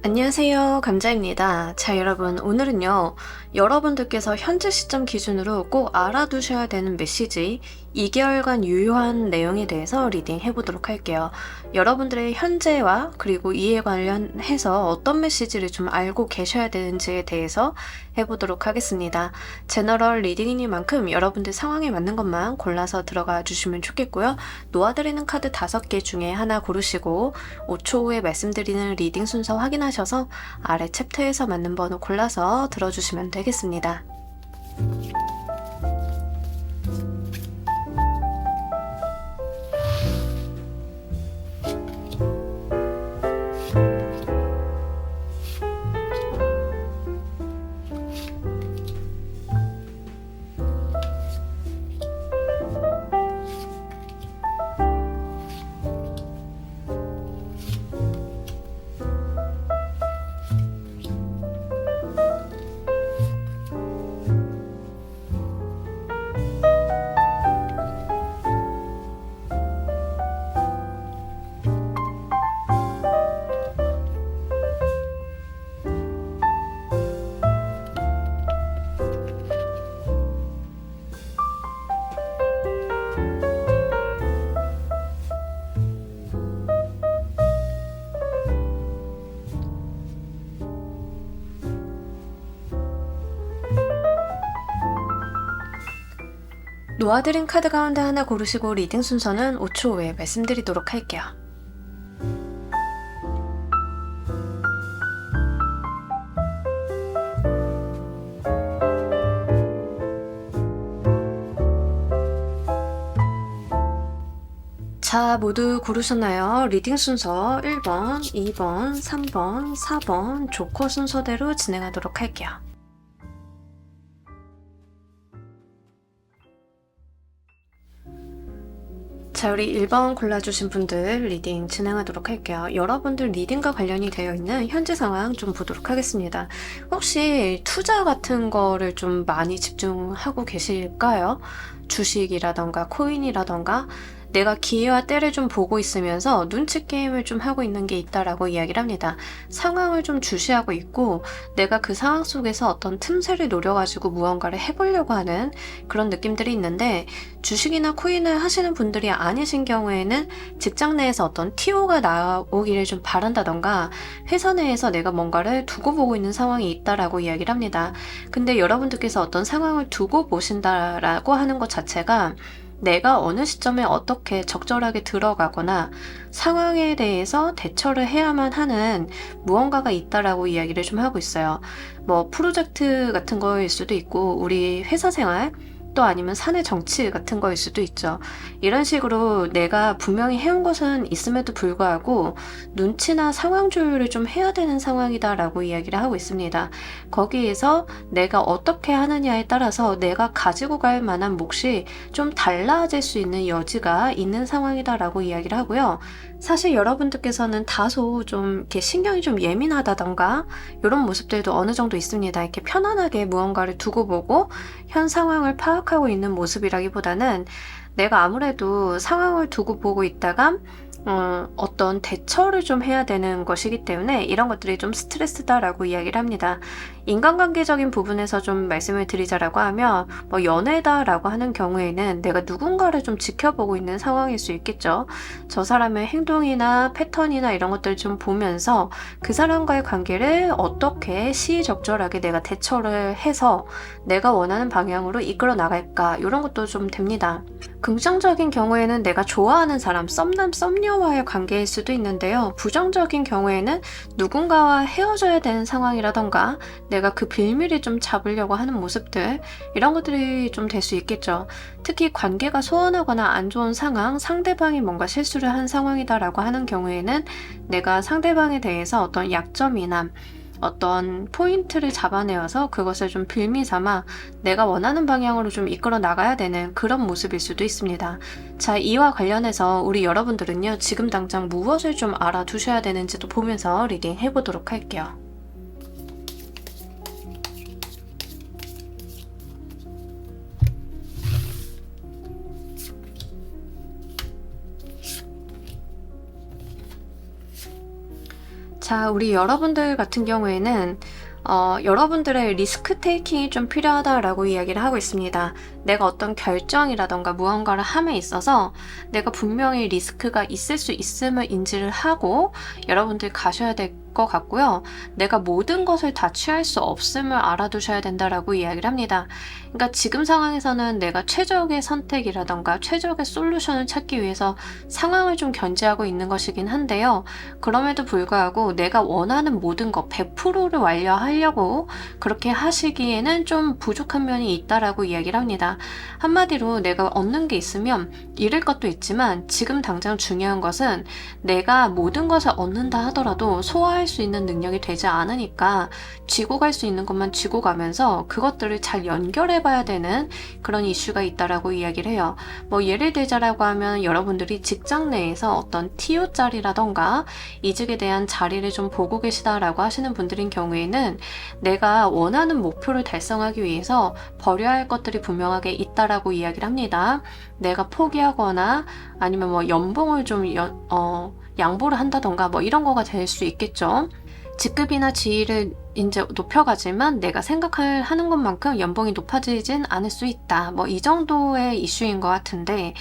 안녕하세요. 감자입니다. 자, 여러분, 오늘은요, 여러분들께서 현재 시점 기준으로 꼭 알아두셔야 되는 메시지 2개월간 유효한 내용에 대해서 리딩 해보도록 할게요. 여러분들의 현재와 그리고 이에 관련해서 어떤 메시지를 좀 알고 계셔야 되는지에 대해서 해보도록 하겠습니다. 제너럴 리딩이니만큼 여러분들 상황에 맞는 것만 골라서 들어가 주시면 좋겠고요. 놓아드리는 카드 5개 중에 하나 고르시고 5초 후에 말씀드리는 리딩 순서 확인하셔서 아래 챕터에서 맞는 번호 골라서 들어주시면 되겠습니다. 놓아드린 카드 가운데 하나 고르시고 리딩 순서는 5초 후에 말씀드리도록 할게요. 자, 모두 고르셨나요? 리딩 순서 1번, 2번, 3번, 4번 조커 순서대로 진행하도록 할게요. 자, 우리 1번 골라주신 분들 리딩 진행하도록 할게요. 여러분들 리딩과 관련이 되어 있는 현재 상황 좀 보도록 하겠습니다. 혹시 투자 같은 거를 좀 많이 집중하고 계실까요? 주식이라던가 코인이라던가 내가 기회와 때를 좀 보고 있으면서 눈치 게임을 좀 하고 있는 게 있다라고 이야기를 합니다. 상황을 좀 주시하고 있고 내가 그 상황 속에서 어떤 틈새를 노려가지고 무언가를 해보려고 하는 그런 느낌들이 있는데 주식이나 코인을 하시는 분들이 아니신 경우에는 직장 내에서 어떤 TO가 나오기를 좀 바란다던가 회사 내에서 내가 뭔가를 두고 보고 있는 상황이 있다라고 이야기를 합니다. 근데 여러분들께서 어떤 상황을 두고 보신다라고 하는 것 자체가 내가 어느 시점에 어떻게 적절하게 들어가거나 상황에 대해서 대처를 해야만 하는 무언가가 있다라고 이야기를 좀 하고 있어요. 뭐 프로젝트 같은 거일 수도 있고 우리 회사 생활 또 아니면 사내 정치 같은 거일 수도 있죠. 이런 식으로 내가 분명히 해온 것은 있음에도 불구하고 눈치나 상황 조율을 좀 해야 되는 상황이다라고 이야기를 하고 있습니다. 거기에서 내가 어떻게 하느냐에 따라서 내가 가지고 갈 만한 몫이 좀 달라질 수 있는 여지가 있는 상황이다라고 이야기를 하고요. 사실 여러분들께서는 다소 좀 이렇게 신경이 좀 예민하다던가 이런 모습들도 어느 정도 있습니다. 이렇게 편안하게 무언가를 두고 보고 현 상황을 파악하고 있는 모습이라기보다는 내가 아무래도 상황을 두고 보고 있다가 어떤 대처를 좀 해야 되는 것이기 때문에 이런 것들이 좀 스트레스다라고 이야기를 합니다. 인간관계적인 부분에서 좀 말씀을 드리자라고 하면 뭐 연애다라고 하는 경우에는 내가 누군가를 좀 지켜보고 있는 상황일 수 있겠죠. 저 사람의 행동이나 패턴이나 이런 것들을 좀 보면서 그 사람과의 관계를 어떻게 시의적절하게 내가 대처를 해서 내가 원하는 방향으로 이끌어 나갈까 이런 것도 좀 됩니다. 긍정적인 경우에는 내가 좋아하는 사람, 썸남, 썸녀와의 관계일 수도 있는데요. 부정적인 경우에는 누군가와 헤어져야 되는 상황이라던가 내가 그 빌미를 좀 잡으려고 하는 모습들 이런 것들이 좀 될 수 있겠죠. 특히 관계가 소원하거나 안 좋은 상황, 상대방이 뭔가 실수를 한 상황이다라고 하는 경우에는 내가 상대방에 대해서 어떤 약점이나 어떤 포인트를 잡아내어서 그것을 좀 빌미 삼아 내가 원하는 방향으로 좀 이끌어 나가야 되는 그런 모습일 수도 있습니다. 자, 이와 관련해서 우리 여러분들은요, 지금 당장 무엇을 좀 알아두셔야 되는지도 보면서 리딩 해보도록 할게요. 자, 우리 여러분들 같은 경우에는 여러분들의 리스크 테이킹이 좀 필요하다라고 이야기를 하고 있습니다. 내가 어떤 결정이라던가 무언가를 함에 있어서 내가 분명히 리스크가 있을 수 있음을 인지를 하고 여러분들 가셔야 될 것 같고요. 내가 모든 것을 다 취할 수 없음을 알아두셔야 된다라고 이야기를 합니다. 그러니까 지금 상황에서는 내가 최적의 선택이라던가 최적의 솔루션을 찾기 위해서 상황을 좀 견제하고 있는 것이긴 한데요. 그럼에도 불구하고 내가 원하는 모든 것 100%를 완료하려고 그렇게 하시기에는 좀 부족한 면이 있다라고 이야기를 합니다. 한마디로 내가 얻는 게 있으면 잃을 것도 있지만 지금 당장 중요한 것은 내가 모든 것을 얻는다 하더라도 소화할 수 있는 능력이 되지 않으니까 쥐고 갈 수 있는 것만 쥐고 가면서 그것들을 잘 연결해 봐야 되는 그런 이슈가 있다라고 이야기를 해요. 뭐 예를 들자라고 하면 여러분들이 직장 내에서 어떤 TO 자리라던가 이직에 대한 자리를 좀 보고 계시다라고 하시는 분들인 경우에는 내가 원하는 목표를 달성하기 위해서 버려야 할 것들이 분명하게 있다라고 이야기를 합니다. 내가 포기하거나 아니면 뭐 연봉을 좀 양보를 한다던가 뭐 이런 거가 될 수 있겠죠. 직급이나 지위를 이제 높여가지만 내가 생각하는 것만큼 연봉이 높아지진 않을 수 있다. 뭐 이 정도의 이슈인 것 같은데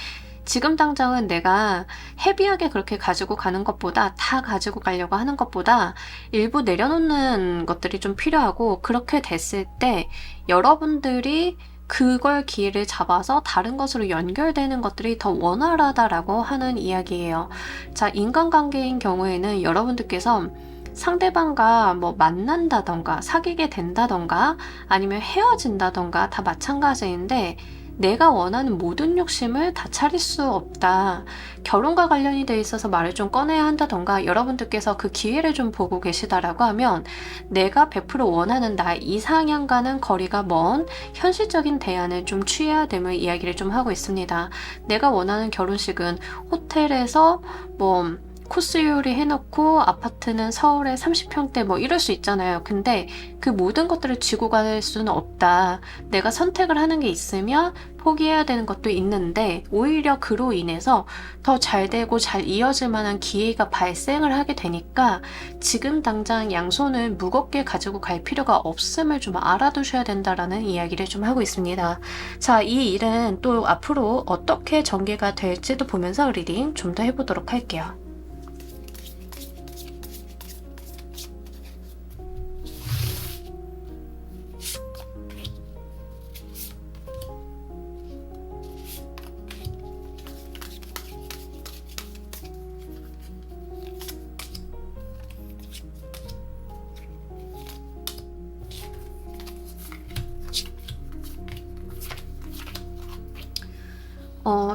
지금 당장은 내가 헤비하게 그렇게 가지고 가는 것보다 다 가지고 가려고 하는 것보다 일부 내려놓는 것들이 좀 필요하고 그렇게 됐을 때 여러분들이 그걸 기회를 잡아서 다른 것으로 연결되는 것들이 더 원활하다라고 하는 이야기예요. 자, 인간관계인 경우에는 여러분들께서 상대방과 뭐 만난다던가 사귀게 된다던가 아니면 헤어진다던가 다 마찬가지인데 내가 원하는 모든 욕심을 다 차릴 수 없다. 결혼과 관련이 돼 있어서 말을 좀 꺼내야 한다던가 여러분들께서 그 기회를 좀 보고 계시다라고 하면 내가 100% 원하는 나의 이상향과는 거리가 먼 현실적인 대안을 좀 취해야 됨을 이야기를 좀 하고 있습니다. 내가 원하는 결혼식은 호텔에서 뭐 코스 요리 해놓고 아파트는 서울에 30평대 뭐 이럴 수 있잖아요. 근데 그 모든 것들을 쥐고 갈 수는 없다. 내가 선택을 하는 게 있으면 포기해야 되는 것도 있는데 오히려 그로 인해서 더 잘 되고 잘 이어질 만한 기회가 발생을 하게 되니까 지금 당장 양손을 무겁게 가지고 갈 필요가 없음을 좀 알아두셔야 된다라는 이야기를 좀 하고 있습니다. 자, 이 일은 또 앞으로 어떻게 전개가 될지도 보면서 리딩 좀 더 해보도록 할게요.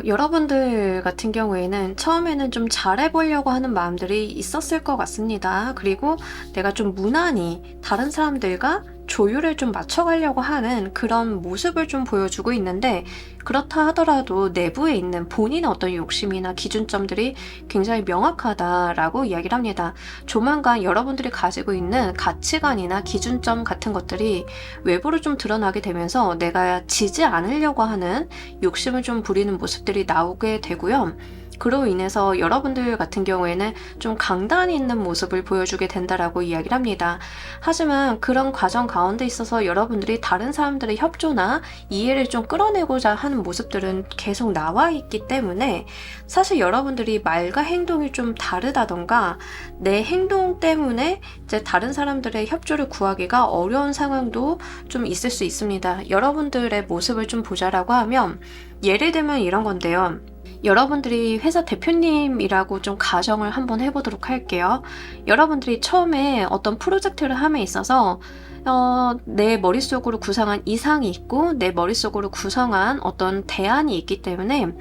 여러분들 같은 경우에는 처음에는 좀 잘해보려고 하는 마음들이 있었을 것 같습니다. 그리고 내가 좀 무난히 다른 사람들과 조율을 좀 맞춰가려고 하는 그런 모습을 좀 보여주고 있는데 그렇다 하더라도 내부에 있는 본인의 어떤 욕심이나 기준점들이 굉장히 명확하다라고 이야기를 합니다. 조만간 여러분들이 가지고 있는 가치관이나 기준점 같은 것들이 외부로 좀 드러나게 되면서 내가 지지 않으려고 하는 욕심을 좀 부리는 모습들이 나오게 되고요. 그로 인해서 여러분들 같은 경우에는 좀 강단이 있는 모습을 보여주게 된다라고 이야기를 합니다. 하지만 그런 과정 가운데 있어서 여러분들이 다른 사람들의 협조나 이해를 좀 끌어내고자 하는 모습들은 계속 나와 있기 때문에 사실 여러분들이 말과 행동이 좀 다르다던가 내 행동 때문에 이제 다른 사람들의 협조를 구하기가 어려운 상황도 좀 있을 수 있습니다. 여러분들의 모습을 좀 보자라고 하면 예를 들면 이런 건데요. 여러분들이 회사 대표님이라고 좀 가정을 한번 해보도록 할게요. 여러분들이 처음에 어떤 프로젝트를 함에 있어서 내 머릿속으로 구상한 이상이 있고 내 머릿속으로 구성한 어떤 대안이 있기 때문에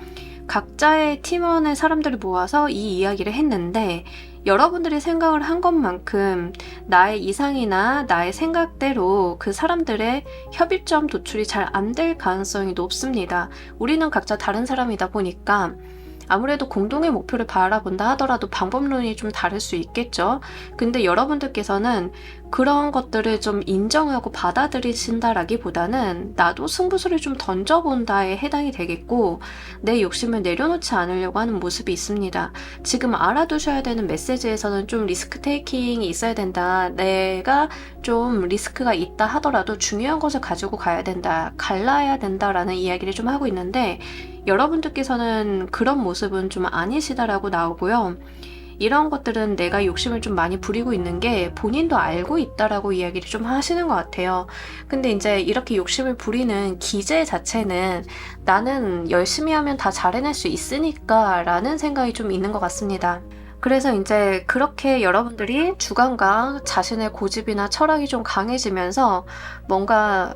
각자의 팀원의 사람들을 모아서 이 이야기를 했는데 여러분들이 생각을 한 것만큼 나의 이상이나 나의 생각대로 그 사람들의 협의점 도출이 잘 안 될 가능성이 높습니다. 우리는 각자 다른 사람이다 보니까 아무래도 공동의 목표를 바라본다 하더라도 방법론이 좀 다를 수 있겠죠. 근데 여러분들께서는 그런 것들을 좀 인정하고 받아들이신다라기보다는 나도 승부수를 좀 던져본다에 해당이 되겠고, 내 욕심을 내려놓지 않으려고 하는 모습이 있습니다. 지금 알아두셔야 되는 메시지에서는 좀 리스크 테이킹이 있어야 된다. 내가 좀 리스크가 있다 하더라도 중요한 것을 가지고 가야 된다. 갈라야 된다라는 이야기를 좀 하고 있는데, 여러분들께서는 그런 모습은 좀 아니시다라고 나오고요. 이런 것들은 내가 욕심을 좀 많이 부리고 있는 게 본인도 알고 있다라고 이야기를 좀 하시는 것 같아요. 근데 이제 이렇게 욕심을 부리는 기제 자체는 나는 열심히 하면 다 잘해낼 수 있으니까 라는 생각이 좀 있는 것 같습니다. 그래서 이제 그렇게 여러분들이 주관과 자신의 고집이나 철학이 좀 강해지면서 뭔가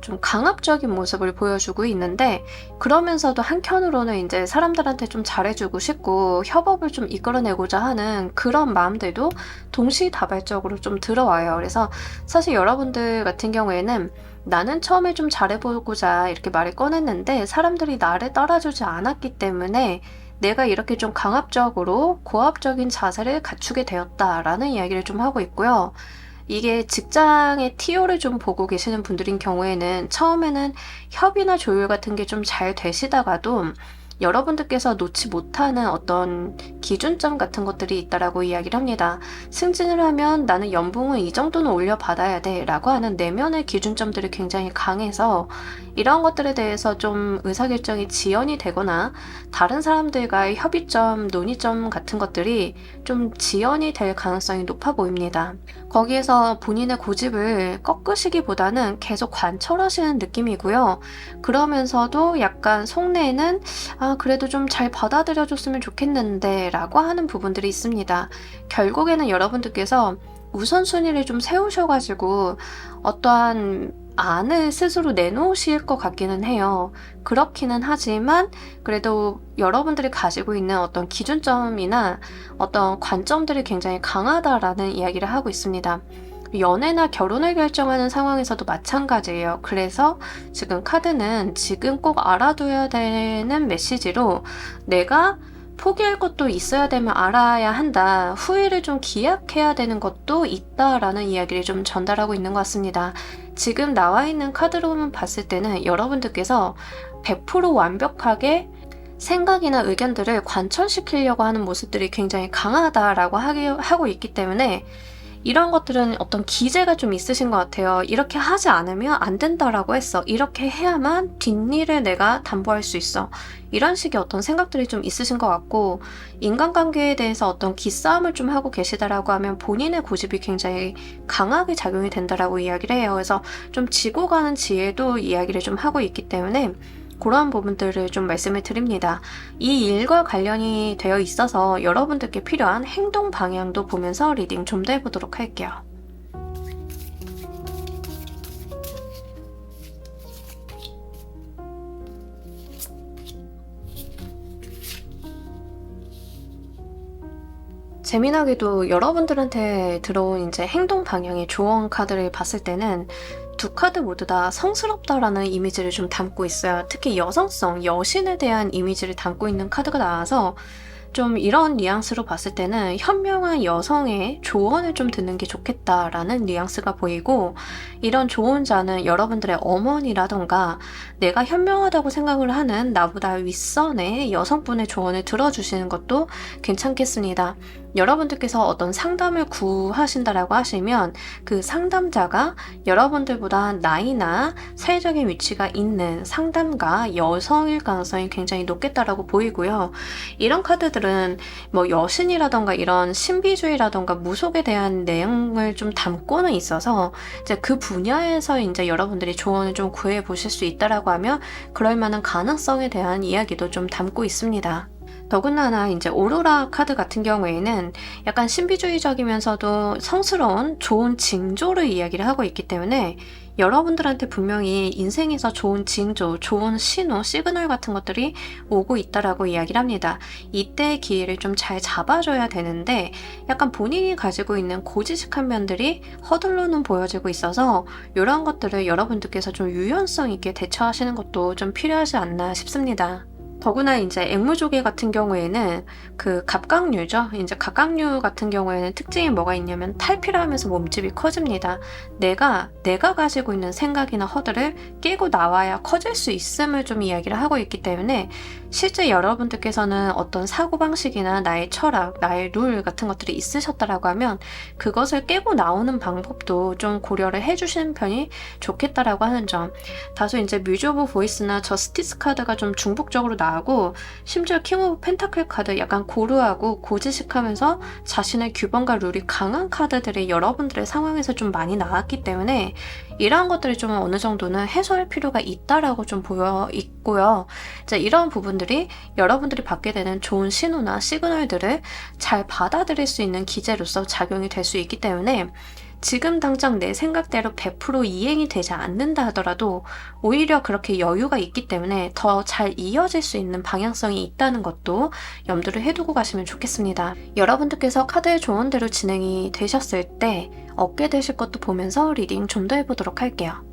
좀 강압적인 모습을 보여주고 있는데, 그러면서도 한편으로는 이제 사람들한테 좀 잘해주고 싶고 협업을 좀 이끌어내고자 하는 그런 마음들도 동시다발적으로 좀 들어와요. 그래서 사실 여러분들 같은 경우에는 나는 처음에 좀 잘해보고자 이렇게 말을 꺼냈는데 사람들이 나를 따라주지 않았기 때문에 내가 이렇게 좀 강압적으로 고압적인 자세를 갖추게 되었다라는 이야기를 좀 하고 있고요. 이게 직장의 TO를 좀 보고 계시는 분들인 경우에는 처음에는 협의나 조율 같은 게 좀 잘 되시다가도 여러분들께서 놓지 못하는 어떤 기준점 같은 것들이 있다라고 이야기를 합니다. 승진을 하면 나는 연봉을 이 정도는 올려받아야 돼 라고 하는 내면의 기준점들이 굉장히 강해서 이런 것들에 대해서 좀 의사결정이 지연이 되거나 다른 사람들과의 협의점, 논의점 같은 것들이 좀 지연이 될 가능성이 높아 보입니다. 거기에서 본인의 고집을 꺾으시기보다는 계속 관철하시는 느낌이고요. 그러면서도 약간 속내에는 그래도 좀 잘 받아들여줬으면 좋겠는데 라고 하는 부분들이 있습니다. 결국에는 여러분들께서 우선순위를 좀 세우셔가지고 어떠한 안을 스스로 내놓으실 것 같기는 해요. 그렇기는 하지만 그래도 여러분들이 가지고 있는 어떤 기준점이나 어떤 관점들이 굉장히 강하다라는 이야기를 하고 있습니다. 연애나 결혼을 결정하는 상황에서도 마찬가지예요. 그래서 지금 카드는 지금 꼭 알아둬야 되는 메시지로 내가 포기할 것도 있어야 되면 알아야 한다. 후회를 좀 기약해야 되는 것도 있다라는 이야기를 좀 전달하고 있는 것 같습니다. 지금 나와 있는 카드로만 봤을 때는 여러분들께서 100% 완벽하게 생각이나 의견들을 관철시키려고 하는 모습들이 굉장히 강하다라고 하고 있기 때문에 이런 것들은 어떤 기제가 좀 있으신 것 같아요. 이렇게 하지 않으면 안 된다라고 했어. 이렇게 해야만 뒷일을 내가 담보할 수 있어. 이런 식의 어떤 생각들이 좀 있으신 것 같고, 인간관계에 대해서 어떤 기싸움을 좀 하고 계시다라고 하면 본인의 고집이 굉장히 강하게 작용이 된다라고 이야기를 해요. 그래서 좀 지고 가는 지혜도 이야기를 좀 하고 있기 때문에 그러한 부분들을 좀 말씀을 드립니다. 이 일과 관련이 되어 있어서 여러분들께 필요한 행동 방향도 보면서 리딩 좀 더 해보도록 할게요. 재미나게도 여러분들한테 들어온 이제 행동 방향의 조언 카드를 봤을 때는 두 카드 모두 다 성스럽다라는 이미지를 좀 담고 있어요. 특히 여성성, 여신에 대한 이미지를 담고 있는 카드가 나와서 좀 이런 뉘앙스로 봤을 때는 현명한 여성의 조언을 좀 듣는 게 좋겠다라는 뉘앙스가 보이고, 이런 조언자는 여러분들의 어머니라던가 내가 현명하다고 생각을 하는 나보다 윗선의 여성분의 조언을 들어주시는 것도 괜찮겠습니다. 여러분들께서 어떤 상담을 구하신다라고 하시면 그 상담자가 여러분들보다 나이나 사회적인 위치가 있는 상담가 여성일 가능성이 굉장히 높겠다라고 보이고요. 이런 카드들은 뭐 여신이라던가 이런 신비주의라던가 무속에 대한 내용을 좀 담고는 있어서 이제 그 분야에서 이제 여러분들이 조언을 좀 구해 보실 수 있다라고 하면 그럴 만한 가능성에 대한 이야기도 좀 담고 있습니다. 더군다나 이제 오로라 카드 같은 경우에는 약간 신비주의적이면서도 성스러운 좋은 징조를 이야기를 하고 있기 때문에 여러분들한테 분명히 인생에서 좋은 징조, 좋은 신호, 시그널 같은 것들이 오고 있다라고 이야기를 합니다. 이때의 기회를 좀 잘 잡아줘야 되는데 약간 본인이 가지고 있는 고지식한 면들이 허들로는 보여지고 있어서 이런 것들을 여러분들께서 좀 유연성 있게 대처하시는 것도 좀 필요하지 않나 싶습니다. 더구나 이제 앵무조개 같은 경우에는 그 갑각류죠. 이제 갑각류 같은 경우에는 특징이 뭐가 있냐면 탈피를 하면서 몸집이 커집니다. 내가 가지고 있는 생각이나 허들을 깨고 나와야 커질 수 있음을 좀 이야기를 하고 있기 때문에 실제 여러분들께서는 어떤 사고방식이나 나의 철학, 나의 룰 같은 것들이 있으셨다라고 하면 그것을 깨고 나오는 방법도 좀 고려를 해주시는 편이 좋겠다라고 하는 점. 다소 이제 뮤즈 오브 보이스나 저스티스 카드가 좀 중복적으로 나오고 심지어 킹 오브 펜타클 카드 약간 고루하고 고지식하면서 자신의 규범과 룰이 강한 카드들이 여러분들의 상황에서 좀 많이 나왔기 때문에 이러한 것들이 좀 어느 정도는 해소할 필요가 있다라고 좀 보여 있고요. 이제 이런 부분들이 여러분들이 받게 되는 좋은 신호나 시그널들을 잘 받아들일 수 있는 기제로서 작용이 될 수 있기 때문에 지금 당장 내 생각대로 100% 이행이 되지 않는다 하더라도 오히려 그렇게 여유가 있기 때문에 더 잘 이어질 수 있는 방향성이 있다는 것도 염두를 해두고 가시면 좋겠습니다. 여러분들께서 카드의 조언대로 진행이 되셨을 때 얻게 되실 것도 보면서 리딩 좀 더 해보도록 할게요.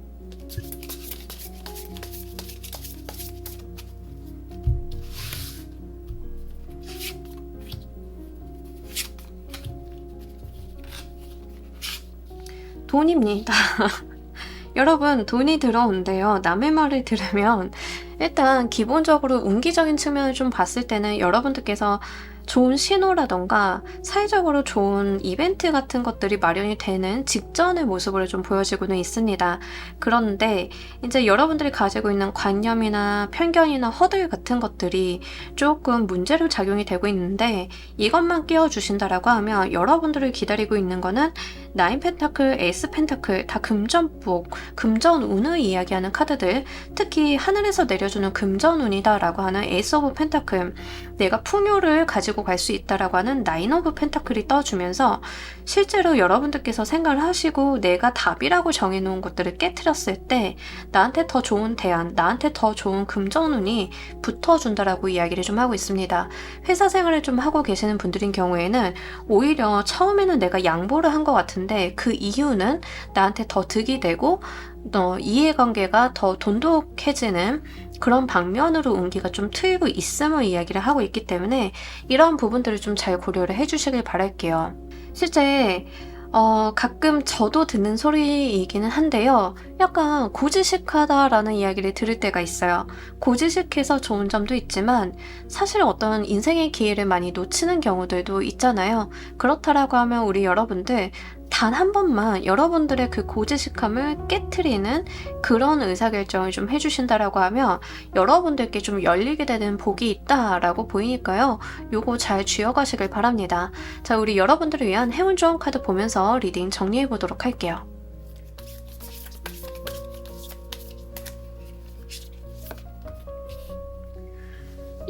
돈입니다. 여러분, 돈이 들어온대요. 남의 말을 들으면 일단 기본적으로 운기적인 측면을 좀 봤을 때는 여러분들께서 좋은 신호라던가 사회적으로 좋은 이벤트 같은 것들이 마련이 되는 직전의 모습으로 좀 보여지고는 있습니다. 그런데 이제 여러분들이 가지고 있는 관념이나 편견이나 허들 같은 것들이 조금 문제로 작용이 되고 있는데 이것만 끼워주신다라고 하면 여러분들을 기다리고 있는 거는 나인 펜타클, 에이스 펜타클 다 금전복, 금전운을 이야기하는 카드들, 특히 하늘에서 내려주는 금전운이다 라고 하는 에이스 오브 펜타클, 내가 풍요를 가지고 갈 수 있다라고 하는 나인 오브 펜타클이 떠주면서 실제로 여러분들께서 생각을 하시고 내가 답이라고 정해놓은 것들을 깨트렸을 때 나한테 더 좋은 대안, 나한테 더 좋은 금전운이 붙어준다라고 이야기를 좀 하고 있습니다. 회사 생활을 좀 하고 계시는 분들인 경우에는 오히려 처음에는 내가 양보를 한 것 같은데 그 이유는 나한테 더 득이 되고 이해관계가 더 돈독해지는 그런 방면으로 운기가 좀 트이고 있음을 이야기를 하고 있기 때문에 이런 부분들을 좀 잘 고려를 해주시길 바랄게요. 실제 가끔 저도 듣는 소리이기는 한데요. 약간 고지식하다라는 이야기를 들을 때가 있어요. 고지식해서 좋은 점도 있지만 사실 어떤 인생의 기회를 많이 놓치는 경우들도 있잖아요. 그렇다라고 하면 우리 여러분들 단 한 번만 여러분들의 그 고지식함을 깨트리는 그런 의사결정을 좀 해주신다라고 하면 여러분들께 좀 열리게 되는 복이 있다라고 보이니까요. 요거 잘 쥐어가시길 바랍니다. 자, 우리 여러분들을 위한 행운 조언 카드 보면서 리딩 정리해 보도록 할게요.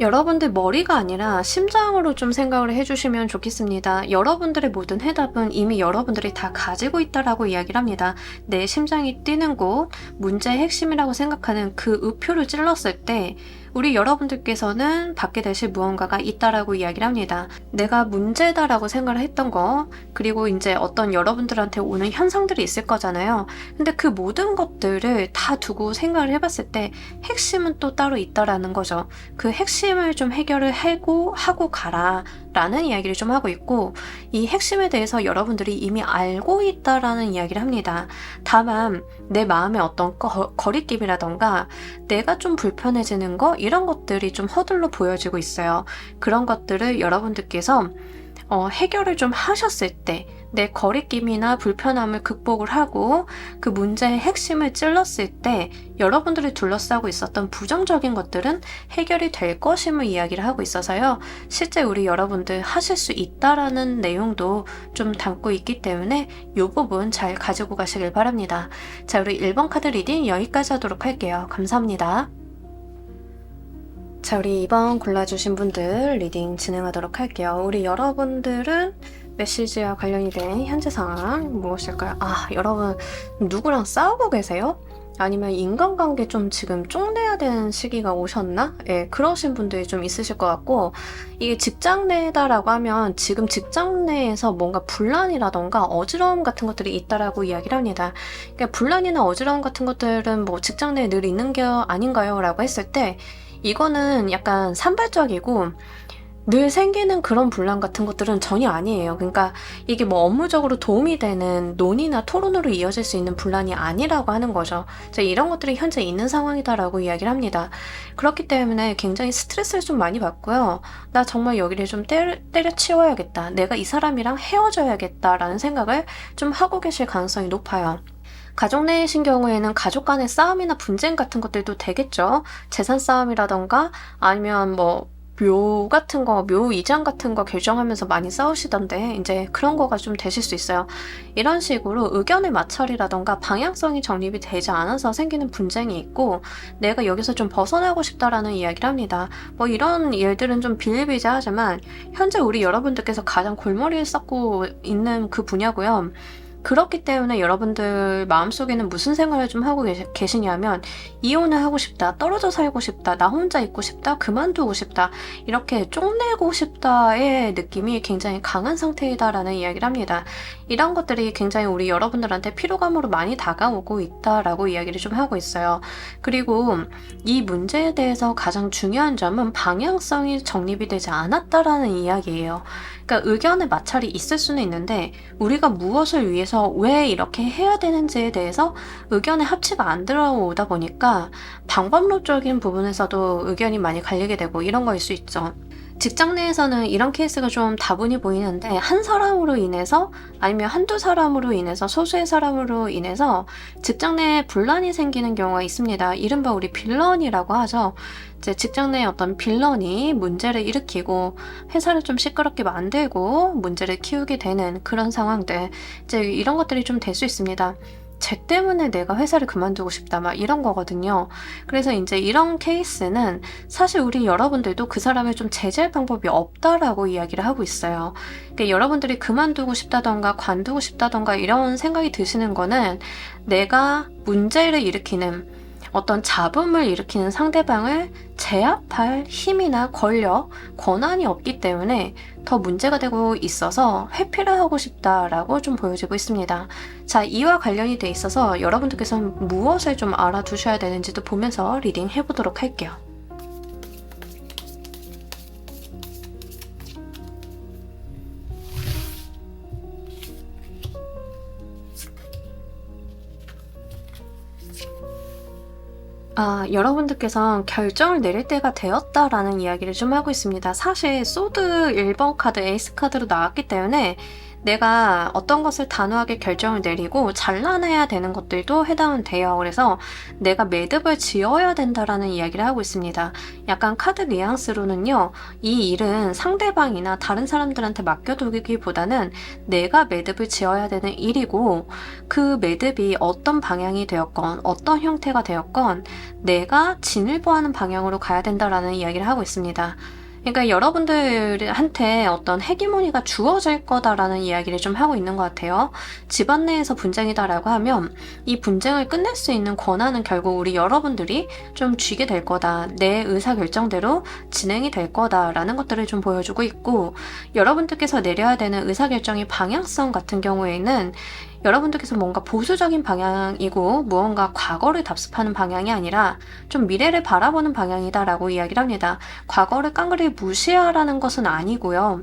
여러분들 머리가 아니라 심장으로 좀 생각을 해주시면 좋겠습니다. 여러분들의 모든 해답은 이미 여러분들이 다 가지고 있다라고 이야기를 합니다. 내 심장이 뛰는 곳, 문제의 핵심이라고 생각하는 그 우표를 찔렀을 때 우리 여러분들께서는 받게 되실 무언가가 있다라고 이야기를 합니다. 내가 문제다라고 생각을 했던 거, 그리고 이제 어떤 여러분들한테 오는 현상들이 있을 거잖아요. 근데 그 모든 것들을 다 두고 생각을 해봤을 때 핵심은 또 따로 있다라는 거죠. 그 핵심을 좀 해결을 하고 가라 라는 이야기를 좀 하고 있고, 이 핵심에 대해서 여러분들이 이미 알고 있다라는 이야기를 합니다. 다만 내 마음의 어떤 거리낌이라던가 내가 좀 불편해지는 거, 이런 것들이 좀 허들로 보여지고 있어요. 그런 것들을 여러분들께서 해결을 좀 하셨을 때 내 거리낌이나 불편함을 극복을 하고 그 문제의 핵심을 찔렀을 때 여러분들이 둘러싸고 있었던 부정적인 것들은 해결이 될 것임을 이야기를 하고 있어서요. 실제 우리 여러분들 하실 수 있다라는 내용도 좀 담고 있기 때문에 이 부분 잘 가지고 가시길 바랍니다. 자, 우리 1번 카드 리딩 여기까지 하도록 할게요. 감사합니다. 자, 우리 2번 골라주신 분들 리딩 진행하도록 할게요. 우리 여러분들은 메시지와 관련이 된 현재 상황 무엇일까요? 여러분 누구랑 싸우고 계세요? 아니면 인간관계 좀 지금 쪽내야 되는 시기가 오셨나? 예, 그러신 분들이 좀 있으실 것 같고, 이게 직장 내다라고 하면 지금 직장 내에서 뭔가 분란이라던가 어지러움 같은 것들이 있다라고 이야기를 합니다. 그러니까 분란이나 어지러움 같은 것들은 뭐 직장 내에 늘 있는 게 아닌가요? 라고 했을 때 이거는 약간 산발적이고 늘 생기는 그런 분란 같은 것들은 전혀 아니에요. 그러니까 이게 뭐 업무적으로 도움이 되는 논의나 토론으로 이어질 수 있는 분란이 아니라고 하는 거죠. 이런 것들이 현재 있는 상황이다라고 이야기를 합니다. 그렇기 때문에 굉장히 스트레스를 좀 많이 받고요. 나 정말 여기를 좀 때려치워야겠다. 내가 이 사람이랑 헤어져야겠다라는 생각을 좀 하고 계실 가능성이 높아요. 가족 내이신 경우에는 가족 간의 싸움이나 분쟁 같은 것들도 되겠죠. 재산 싸움이라던가 아니면 뭐 묘 같은 거, 묘 이장 같은 거 결정하면서 많이 싸우시던데 이제 그런 거가 좀 되실 수 있어요. 이런 식으로 의견의 마찰이라던가 방향성이 정립이 되지 않아서 생기는 분쟁이 있고 내가 여기서 좀 벗어나고 싶다라는 이야기를 합니다. 뭐 이런 일들은 좀 비일비재하지만 현재 우리 여러분들께서 가장 골머리를 썩고 있는 그 분야고요. 그렇기 때문에 여러분들 마음속에는 무슨 생각을 좀 하고 계시냐면 이혼을 하고 싶다, 떨어져 살고 싶다, 나 혼자 있고 싶다, 그만두고 싶다, 이렇게 쪽내고 싶다의 느낌이 굉장히 강한 상태이다라는 이야기를 합니다. 이런 것들이 굉장히 우리 여러분들한테 피로감으로 많이 다가오고 있다라고 이야기를 좀 하고 있어요. 그리고 이 문제에 대해서 가장 중요한 점은 방향성이 정립이 되지 않았다라는 이야기예요. 그러니까 의견의 마찰이 있을 수는 있는데 우리가 무엇을 위해서 왜 이렇게 해야 되는지에 대해서 의견의 합치가 안 들어오다 보니까 방법론적인 부분에서도 의견이 많이 갈리게 되고 이런 거일 수 있죠. 직장 내에서는 이런 케이스가 좀 다분히 보이는데 한 사람으로 인해서 아니면 한두 사람으로 인해서 소수의 사람으로 인해서 직장 내에 분란이 생기는 경우가 있습니다. 이른바 우리 빌런이라고 하죠. 이제 직장 내에 어떤 빌런이 문제를 일으키고 회사를 좀 시끄럽게 만들고 문제를 키우게 되는 그런 상황들, 이제 이런 것들이 좀 될 수 있습니다. 쟤 때문에 내가 회사를 그만두고 싶다 막 이런 거거든요. 그래서 이제 이런 케이스는 사실 우리 여러분들도 그 사람을 좀 제재할 방법이 없다라고 이야기를 하고 있어요. 그러니까 여러분들이 그만두고 싶다던가 관두고 싶다던가 이런 생각이 드시는 거는 내가 문제를 일으키는 어떤 잡음을 일으키는 상대방을 제압할 힘이나 권력, 권한이 없기 때문에 더 문제가 되고 있어서 회피를 하고 싶다라고 좀 보여지고 있습니다. 자, 이와 관련이 돼 있어서 여러분들께서 무엇을 좀 알아두셔야 되는지도 보면서 리딩 해보도록 할게요. 여러분들께서 결정을 내릴 때가 되었다라는 이야기를 좀 하고 있습니다. 사실 소드 1번 카드, 에이스 카드로 나왔기 때문에 내가 어떤 것을 단호하게 결정을 내리고 잘라내야 되는 것들도 해당은 돼요. 그래서 내가 매듭을 지어야 된다라는 이야기를 하고 있습니다. 약간 카드 뉘앙스로는요, 이 일은 상대방이나 다른 사람들한테 맡겨두기보다는 내가 매듭을 지어야 되는 일이고 그 매듭이 어떤 방향이 되었건 어떤 형태가 되었건 내가 진일보하는 방향으로 가야 된다라는 이야기를 하고 있습니다. 그러니까 여러분들한테 어떤 헤게모니가 주어질 거다라는 이야기를 좀 하고 있는 것 같아요. 집안 내에서 분쟁이다라고 하면 이 분쟁을 끝낼 수 있는 권한은 결국 우리 여러분들이 좀 쥐게 될 거다. 내 의사결정대로 진행이 될 거다라는 것들을 좀 보여주고 있고, 여러분들께서 내려야 되는 의사결정의 방향성 같은 경우에는 여러분들께서 뭔가 보수적인 방향이고 무언가 과거를 답습하는 방향이 아니라 좀 미래를 바라보는 방향이다라고 이야기를 합니다. 과거를 깡그리 무시하라는 것은 아니고요.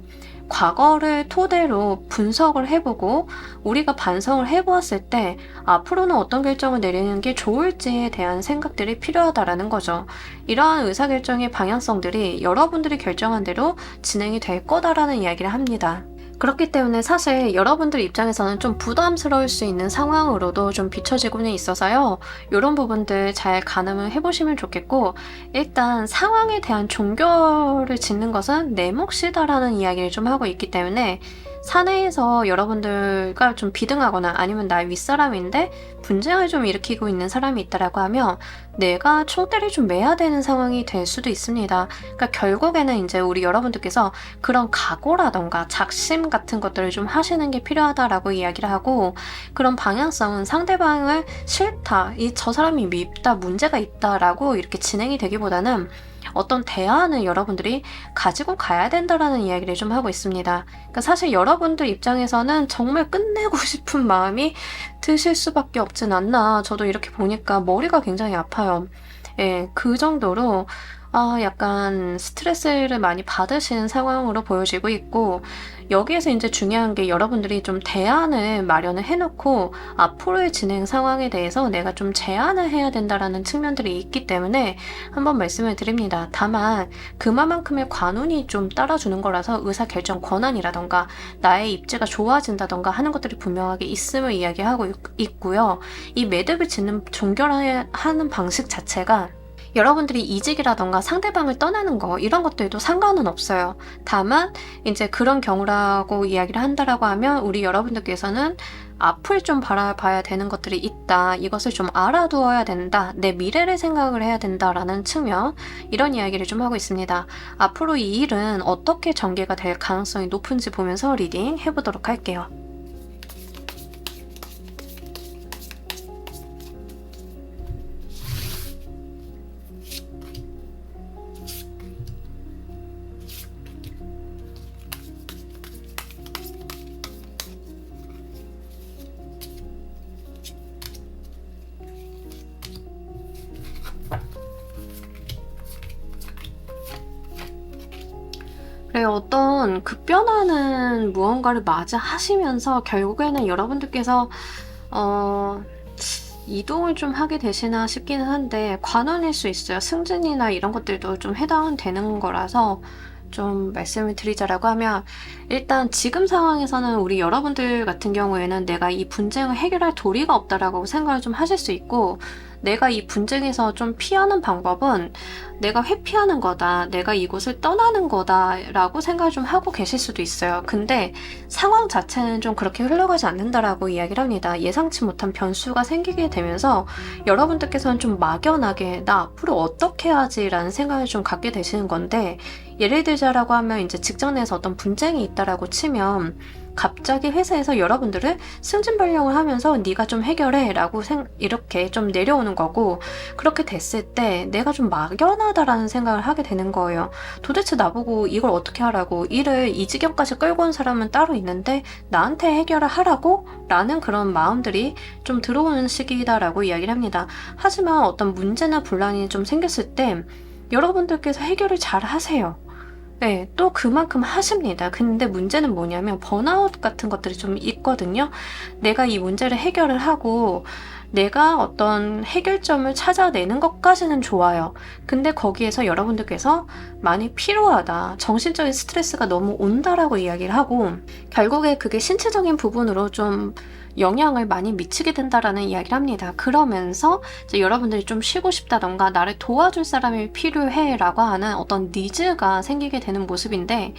과거를 토대로 분석을 해보고 우리가 반성을 해보았을 때 앞으로는 어떤 결정을 내리는 게 좋을지에 대한 생각들이 필요하다라는 거죠. 이러한 의사결정의 방향성들이 여러분들이 결정한 대로 진행이 될 거다라는 이야기를 합니다. 그렇기 때문에 사실 여러분들 입장에서는 좀 부담스러울 수 있는 상황으로도 좀 비춰지고는 있어서요. 이런 부분들 잘 가늠을 해보시면 좋겠고, 일단 상황에 대한 종결을 짓는 것은 내 몫이다라는 이야기를 좀 하고 있기 때문에 사내에서 여러분들과 좀 비등하거나 아니면 나 윗사람인데 분쟁을 좀 일으키고 있는 사람이 있다라고 하면 내가 총대를 좀 매야 되는 상황이 될 수도 있습니다. 그러니까 결국에는 이제 우리 여러분들께서 그런 각오라던가 작심 같은 것들을 좀 하시는 게 필요하다라고 이야기를 하고, 그런 방향성은 상대방을 싫다, 저 사람이 밉다, 문제가 있다라고 이렇게 진행이 되기보다는 어떤 대안을 여러분들이 가지고 가야 된다라는 이야기를 좀 하고 있습니다. 그러니까 사실 여러분들 입장에서는 정말 끝내고 싶은 마음이 드실 수밖에 없진 않나. 저도 이렇게 보니까 머리가 굉장히 아파요. 예, 그 정도로 약간 스트레스를 많이 받으시는 상황으로 보여지고 있고, 여기에서 이제 중요한 게 여러분들이 좀 대안을 마련을 해 놓고 앞으로의 진행 상황에 대해서 내가 좀 제안을 해야 된다라는 측면들이 있기 때문에 한번 말씀을 드립니다. 다만 그만큼의 관운이 좀 따라주는 거라서 의사결정 권한이라던가 나의 입지가 좋아진다던가 하는 것들이 분명하게 있음을 이야기하고 있고요. 이 매듭을 짓는 종결하는 방식 자체가 여러분들이 이직이라던가 상대방을 떠나는 거 이런 것들도 상관은 없어요. 다만 이제 그런 경우라고 이야기를 한다라고 하면 우리 여러분들께서는 앞을 좀 바라봐야 되는 것들이 있다. 이것을 좀 알아두어야 된다. 내 미래를 생각을 해야 된다라는 측면, 이런 이야기를 좀 하고 있습니다. 앞으로 이 일은 어떻게 전개가 될 가능성이 높은지 보면서 리딩 해보도록 할게요. 그래, 어떤 급변하는 무언가를 맞이하시면서 결국에는 여러분들께서 어, 이동을 좀 하게 되시나 싶기는 한데 관원일 수 있어요. 승진이나 이런 것들도 좀 해당되는 거라서 좀 말씀을 드리자라고 하면, 일단 지금 상황에서는 우리 여러분들 같은 경우에는 내가 이 분쟁을 해결할 도리가 없다라고 생각을 좀 하실 수 있고, 내가 이 분쟁에서 좀 피하는 방법은 내가 회피하는 거다, 내가 이곳을 떠나는 거다라고 생각을 좀 하고 계실 수도 있어요. 근데 상황 자체는 좀 그렇게 흘러가지 않는다라고 이야기를 합니다. 예상치 못한 변수가 생기게 되면서 여러분들께서는 좀 막연하게 나 앞으로 어떻게 하지 라는 생각을 좀 갖게 되시는 건데, 예를 들자라고 하면 이제 직장 내에서 어떤 분쟁이 있다라고 치면 갑자기 회사에서 여러분들을 승진 발령을 하면서 네가 좀 해결해 라고 이렇게 좀 내려오는 거고, 그렇게 됐을 때 내가 좀 막연하다라는 생각을 하게 되는 거예요. 도대체 나보고 이걸 어떻게 하라고, 일을 이 지경까지 끌고 온 사람은 따로 있는데 나한테 해결을 하라고? 라는 그런 마음들이 좀 들어오는 시기다라고 이야기를 합니다. 하지만 어떤 문제나 분란이 좀 생겼을 때 여러분들께서 해결을 잘 하세요. 네, 또 그만큼 하십니다. 근데 문제는 뭐냐면 번아웃 같은 것들이 좀 있거든요. 내가 이 문제를 해결을 하고 내가 어떤 해결점을 찾아내는 것까지는 좋아요. 근데 거기에서 여러분들께서 많이 피로하다, 정신적인 스트레스가 너무 온다라고 이야기를 하고, 결국에 그게 신체적인 부분으로 좀 영향을 많이 미치게 된다라는 이야기를 합니다. 그러면서 이제 여러분들이 좀 쉬고 싶다던가 나를 도와줄 사람이 필요해 라고 하는 어떤 니즈가 생기게 되는 모습인데,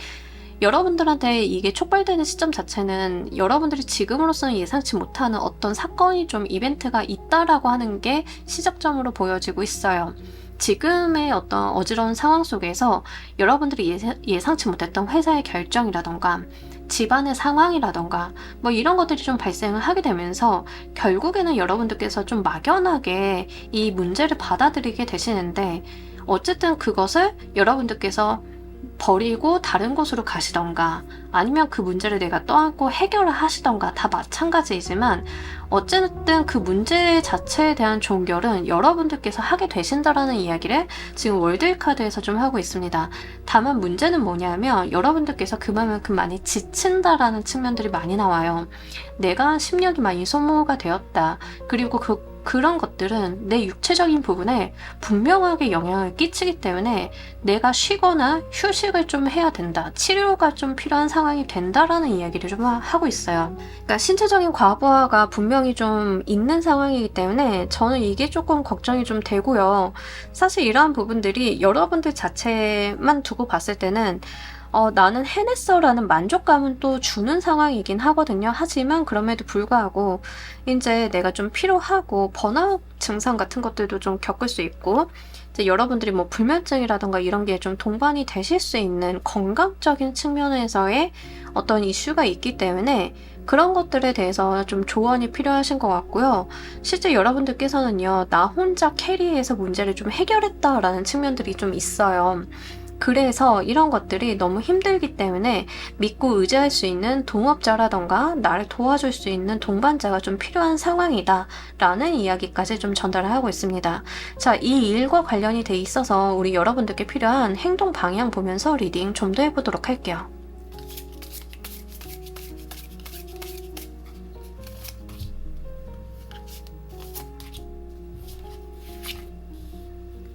여러분들한테 이게 촉발되는 시점 자체는 여러분들이 지금으로서는 예상치 못하는 어떤 사건이 좀 이벤트가 있다라고 하는 게 시작점으로 보여지고 있어요. 지금의 어떤 어지러운 상황 속에서 여러분들이 예상치 못했던 회사의 결정이라던가 집안의 상황이라던가 뭐 이런 것들이 좀 발생을 하게 되면서 결국에는 여러분들께서 좀 막연하게 이 문제를 받아들이게 되시는데, 어쨌든 그것을 여러분들께서 버리고 다른 곳으로 가시던가 아니면 그 문제를 내가 떠안고 해결을 하시던가 다 마찬가지이지만, 어쨌든 그 문제 자체에 대한 종결은 여러분들께서 하게 되신다라는 이야기를 지금 월드힐 카드에서 좀 하고 있습니다. 다만 문제는 뭐냐면 여러분들께서 그만큼 많이 지친다라는 측면들이 많이 나와요. 내가 심력이 많이 소모가 되었다. 그리고 그런 것들은 내 육체적인 부분에 분명하게 영향을 끼치기 때문에 내가 쉬거나 휴식을 좀 해야 된다, 치료가 좀 필요한 상황이 된다라는 이야기를 좀 하고 있어요. 그러니까 신체적인 과부하가 분명히 좀 있는 상황이기 때문에 저는 이게 조금 걱정이 좀 되고요. 사실 이러한 부분들이 여러분들 자체만 두고 봤을 때는 나는 해냈어 라는 만족감은 또 주는 상황이긴 하거든요. 하지만 그럼에도 불구하고 이제 내가 좀 피로하고 번아웃 증상 같은 것들도 좀 겪을 수 있고, 이제 여러분들이 뭐 불면증이라던가 이런 게 좀 동반이 되실 수 있는 건강적인 측면에서의 어떤 이슈가 있기 때문에 그런 것들에 대해서 좀 조언이 필요하신 것 같고요. 실제 여러분들께서는요, 나 혼자 캐리해서 문제를 좀 해결했다라는 측면들이 좀 있어요. 그래서 이런 것들이 너무 힘들기 때문에 믿고 의지할 수 있는 동업자라던가 나를 도와줄 수 있는 동반자가 좀 필요한 상황이다 라는 이야기까지 좀 전달을 하고 있습니다. 자, 이 일과 관련이 돼 있어서 우리 여러분들께 필요한 행동 방향 보면서 리딩 좀 더 해보도록 할게요.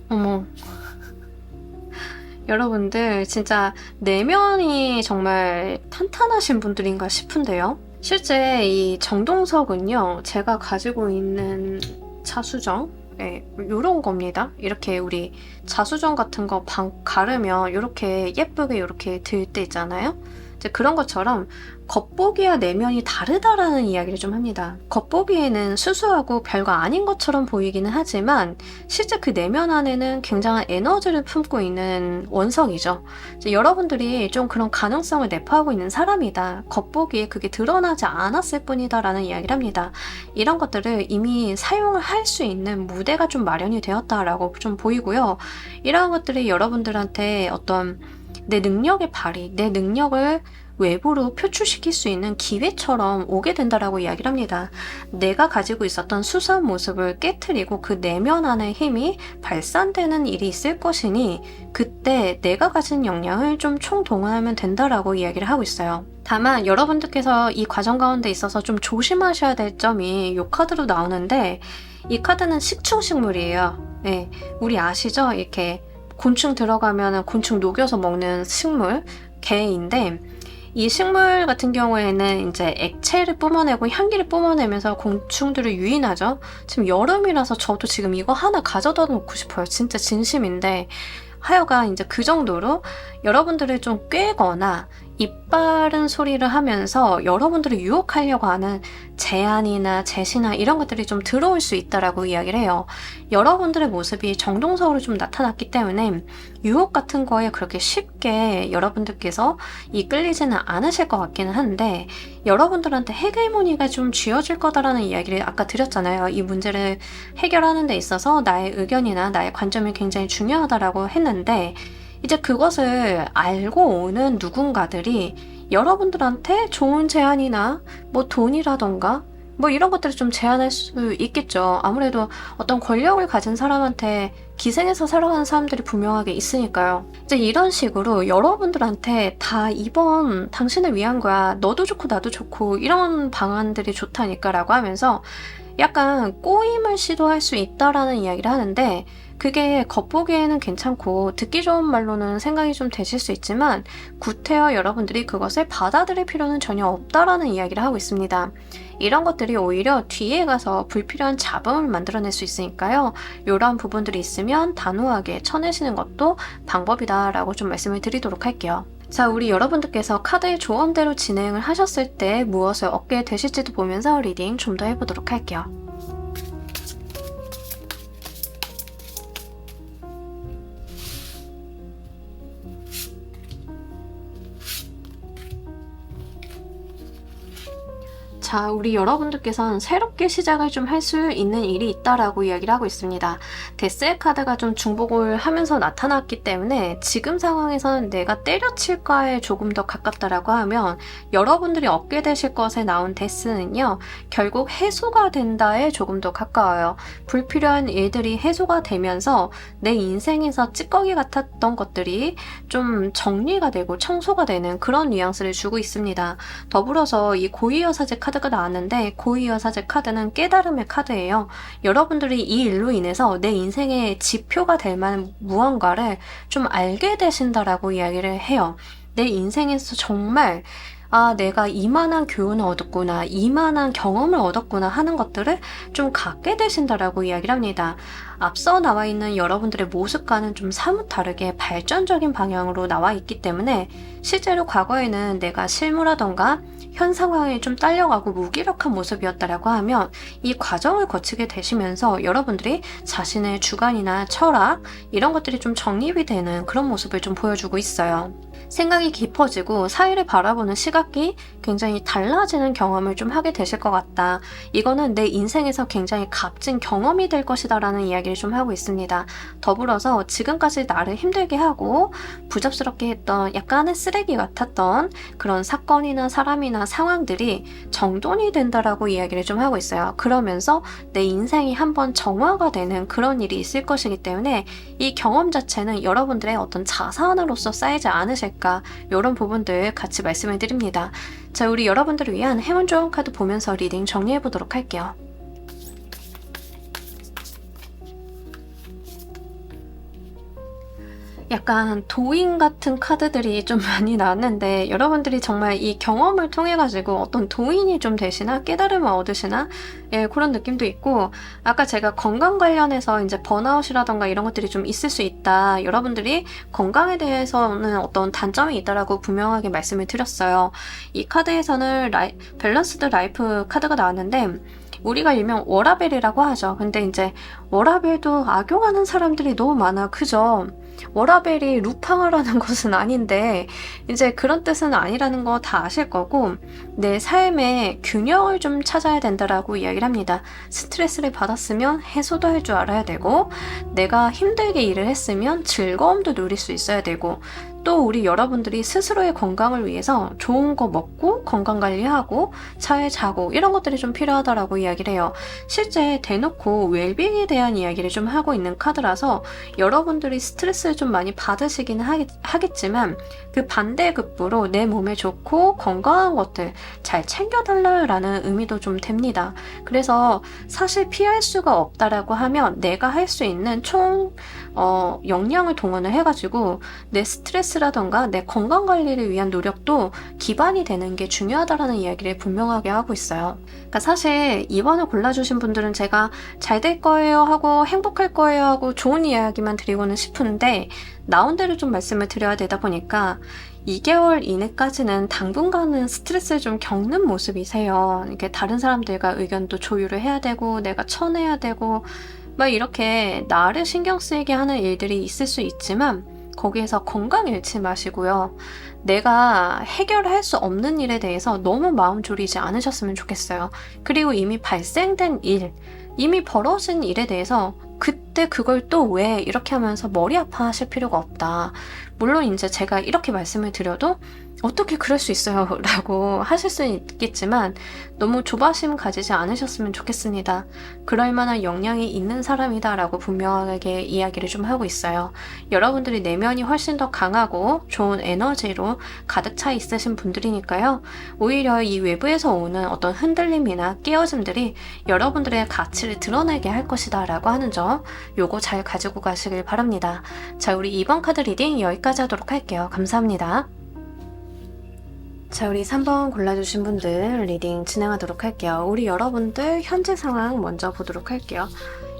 어머, 여러분들 진짜 내면이 정말 탄탄하신 분들인가 싶은데요. 실제 이 정동석은요, 제가 가지고 있는 자수정, 요런 겁니다. 이렇게 우리 자수정 같은 거 가르면 이렇게 예쁘게 이렇게 들 때 있잖아요. 이제 그런 것처럼 겉보기와 내면이 다르다라는 이야기를 좀 합니다. 겉보기에는 수수하고 별거 아닌 것처럼 보이기는 하지만 실제 그 내면 안에는 굉장한 에너지를 품고 있는 원석이죠. 이제 여러분들이 좀 그런 가능성을 내포하고 있는 사람이다. 겉보기에 그게 드러나지 않았을 뿐이다 라는 이야기를 합니다. 이런 것들을 이미 사용을 할 수 있는 무대가 좀 마련이 되었다라고 좀 보이고요. 이러한 것들이 여러분들한테 어떤 내 능력의 발휘, 내 능력을 외부로 표출시킬 수 있는 기회처럼 오게 된다라고 이야기를 합니다. 내가 가지고 있었던 수수한 모습을 깨트리고 그 내면 안의 힘이 발산되는 일이 있을 것이니 그때 내가 가진 역량을 좀 총동원하면 된다라고 이야기를 하고 있어요. 다만 여러분들께서 이 과정 가운데 있어서 좀 조심하셔야 될 점이 이 카드로 나오는데 이 카드는 식충식물이에요. 네, 우리 아시죠? 이렇게 곤충 들어가면 곤충 녹여서 먹는 식물, 개인데 이 식물 같은 경우에는 이제 액체를 뿜어내고 향기를 뿜어내면서 곤충들을 유인하죠. 지금 여름이라서 저도 지금 이거 하나 가져다 놓고 싶어요. 진짜 진심인데 하여간 이제 그 정도로 여러분들을 좀 꿰거나 이빠른 소리를 하면서 여러분들을 유혹하려고 하는 제안이나 제시나 이런 것들이 좀 들어올 수 있다라고 이야기를 해요. 여러분들의 모습이 정동석으로 좀 나타났기 때문에 유혹 같은 거에 그렇게 쉽게 여러분들께서 이끌리지는 않으실 것 같기는 한데 여러분들한테 헤게모니가 좀 쥐어질 거다라는 이야기를 아까 드렸잖아요. 이 문제를 해결하는 데 있어서 나의 의견이나 나의 관점이 굉장히 중요하다라고 했는데 이제 그것을 알고 오는 누군가들이 여러분들한테 좋은 제안이나 뭐 돈이라던가 뭐 이런 것들을 좀 제안할 수 있겠죠. 아무래도 어떤 권력을 가진 사람한테 기생해서 살아가는 사람들이 분명하게 있으니까요. 이제 이런 식으로 여러분들한테 다 이번 당신을 위한 거야. 너도 좋고 나도 좋고 이런 방안들이 좋다니까 라고 하면서 약간 꼬임을 시도할 수 있다라는 이야기를 하는데 그게 겉보기에는 괜찮고 듣기 좋은 말로는 생각이 좀 되실 수 있지만 구태여 여러분들이 그것을 받아들일 필요는 전혀 없다라는 이야기를 하고 있습니다. 이런 것들이 오히려 뒤에 가서 불필요한 잡음을 만들어낼 수 있으니까요. 이러한 부분들이 있으면 단호하게 쳐내시는 것도 방법이다라고 좀 말씀을 드리도록 할게요. 자, 우리 여러분들께서 카드의 조언대로 진행을 하셨을 때 무엇을 얻게 되실지도 보면서 리딩 좀 더 해보도록 할게요. 자, 우리 여러분들께서는 새롭게 시작을 좀 할 수 있는 일이 있다라고 이야기를 하고 있습니다. 데스의 카드가 좀 중복을 하면서 나타났기 때문에 지금 상황에서는 내가 때려칠까에 조금 더 가깝다라고 하면 여러분들이 얻게 되실 것에 나온 데스는요. 결국 해소가 된다에 조금 더 가까워요. 불필요한 일들이 해소가 되면서 내 인생에서 찌꺼기 같았던 것들이 좀 정리가 되고 청소가 되는 그런 뉘앙스를 주고 있습니다. 더불어서 이 고위여사제 카드가 나왔는데 고위여사제 카드는 깨달음의 카드예요. 여러분들이 이 일로 인해서 내 인생의 지표가 될 만한 무언가를 좀 알게 되신다라고 이야기를 해요. 내 인생에서 정말 내가 이만한 교훈을 얻었구나, 이만한 경험을 얻었구나 하는 것들을 좀 갖게 되신다라고 이야기를 합니다. 앞서 나와 있는 여러분들의 모습과는 좀 사뭇 다르게 발전적인 방향으로 나와 있기 때문에 실제로 과거에는 내가 실무라던가 현 상황이 좀 딸려가고 무기력한 모습이었다라고 하면 이 과정을 거치게 되시면서 여러분들이 자신의 주관이나 철학 이런 것들이 좀 정립이 되는 그런 모습을 좀 보여주고 있어요. 생각이 깊어지고 사회를 바라보는 시각이 굉장히 달라지는 경험을 좀 하게 되실 것 같다. 이거는 내 인생에서 굉장히 값진 경험이 될 것이다 라는 이야기를 좀 하고 있습니다. 더불어서 지금까지 나를 힘들게 하고 부잡스럽게 했던 약간의 쓰레기 같았던 그런 사건이나 사람이나 상황들이 정돈이 된다라고 이야기를 좀 하고 있어요. 그러면서 내 인생이 한번 정화가 되는 그런 일이 있을 것이기 때문에 이 경험 자체는 여러분들의 어떤 자산으로서 쌓이지 않으실까, 이런 부분들 같이 말씀을 드립니다. 자, 우리 여러분들을 위한 행운 좋은 카드 보면서 리딩 정리해 보도록 할게요. 약간 도인 같은 카드들이 좀 많이 나왔는데, 여러분들이 정말 이 경험을 통해 가지고 어떤 도인이 좀 되시나 깨달음을 얻으시나, 예, 그런 느낌도 있고, 아까 제가 건강 관련해서 이제 번아웃이라던가 이런 것들이 좀 있을 수 있다, 여러분들이 건강에 대해서는 어떤 단점이 있다라고 분명하게 말씀을 드렸어요. 이 카드에서는 밸런스드 라이프 카드가 나왔는데, 우리가 일명 워라벨이라고 하죠. 근데 이제 워라벨도 악용하는 사람들이 너무 많아. 그죠? 워라벨이 루팡을 하는 것은 아닌데 이제 그런 뜻은 아니라는 거 다 아실 거고, 내 삶의 균형을 좀 찾아야 된다라고 이야기를 합니다. 스트레스를 받았으면 해소도 할 줄 알아야 되고, 내가 힘들게 일을 했으면 즐거움도 누릴 수 있어야 되고, 또 우리 여러분들이 스스로의 건강을 위해서 좋은 거 먹고 건강관리하고 잘 자고 이런 것들이 좀 필요하다라고 이야기를 해요. 실제 대놓고 웰빙에 대한 이야기를 좀 하고 있는 카드라서 여러분들이 스트레스를 좀 많이 받으시기는 하겠지만, 그 반대급부로 내 몸에 좋고 건강한 것들 잘 챙겨달라라는 의미도 좀 됩니다. 그래서 사실 피할 수가 없다라고 하면 내가 할 수 있는 총 역량을 동원을 해가지고 내 스트레스라던가 내 건강관리를 위한 노력도 기반이 되는 게 중요하다라는 이야기를 분명하게 하고 있어요. 그러니까 사실 이번에 골라주신 분들은 제가 잘 될 거예요 하고 행복할 거예요 하고 좋은 이야기만 드리고는 싶은데, 나온 대로 좀 말씀을 드려야 되다 보니까 2개월 이내까지는 당분간은 스트레스를 좀 겪는 모습이세요. 이렇게 다른 사람들과 의견도 조율을 해야 되고 내가 쳐내야 되고 막 이렇게 나를 신경 쓰이게 하는 일들이 있을 수 있지만, 거기에서 건강 잃지 마시고요. 내가 해결할 수 없는 일에 대해서 너무 마음 졸이지 않으셨으면 좋겠어요. 그리고 이미 발생된 일, 이미 벌어진 일에 대해서 그때 그걸 또 왜 이렇게 하면서 머리 아파하실 필요가 없다. 물론 이제 제가 이렇게 말씀을 드려도 어떻게 그럴 수 있어요 라고 하실 수 있겠지만, 너무 조바심 가지지 않으셨으면 좋겠습니다. 그럴 만한 역량이 있는 사람이다 라고 분명하게 이야기를 좀 하고 있어요. 여러분들이 내면이 훨씬 더 강하고 좋은 에너지로 가득 차 있으신 분들이니까요. 오히려 이 외부에서 오는 어떤 흔들림이나 깨어짐들이 여러분들의 가치를 드러내게 할 것이다 라고 하는 점, 요거 잘 가지고 가시길 바랍니다. 자, 우리 이번 카드 리딩 여기까지 하도록 할게요. 감사합니다. 자, 우리 3번 골라주신 분들 리딩 진행하도록 할게요. 우리 여러분들 현재 상황 먼저 보도록 할게요.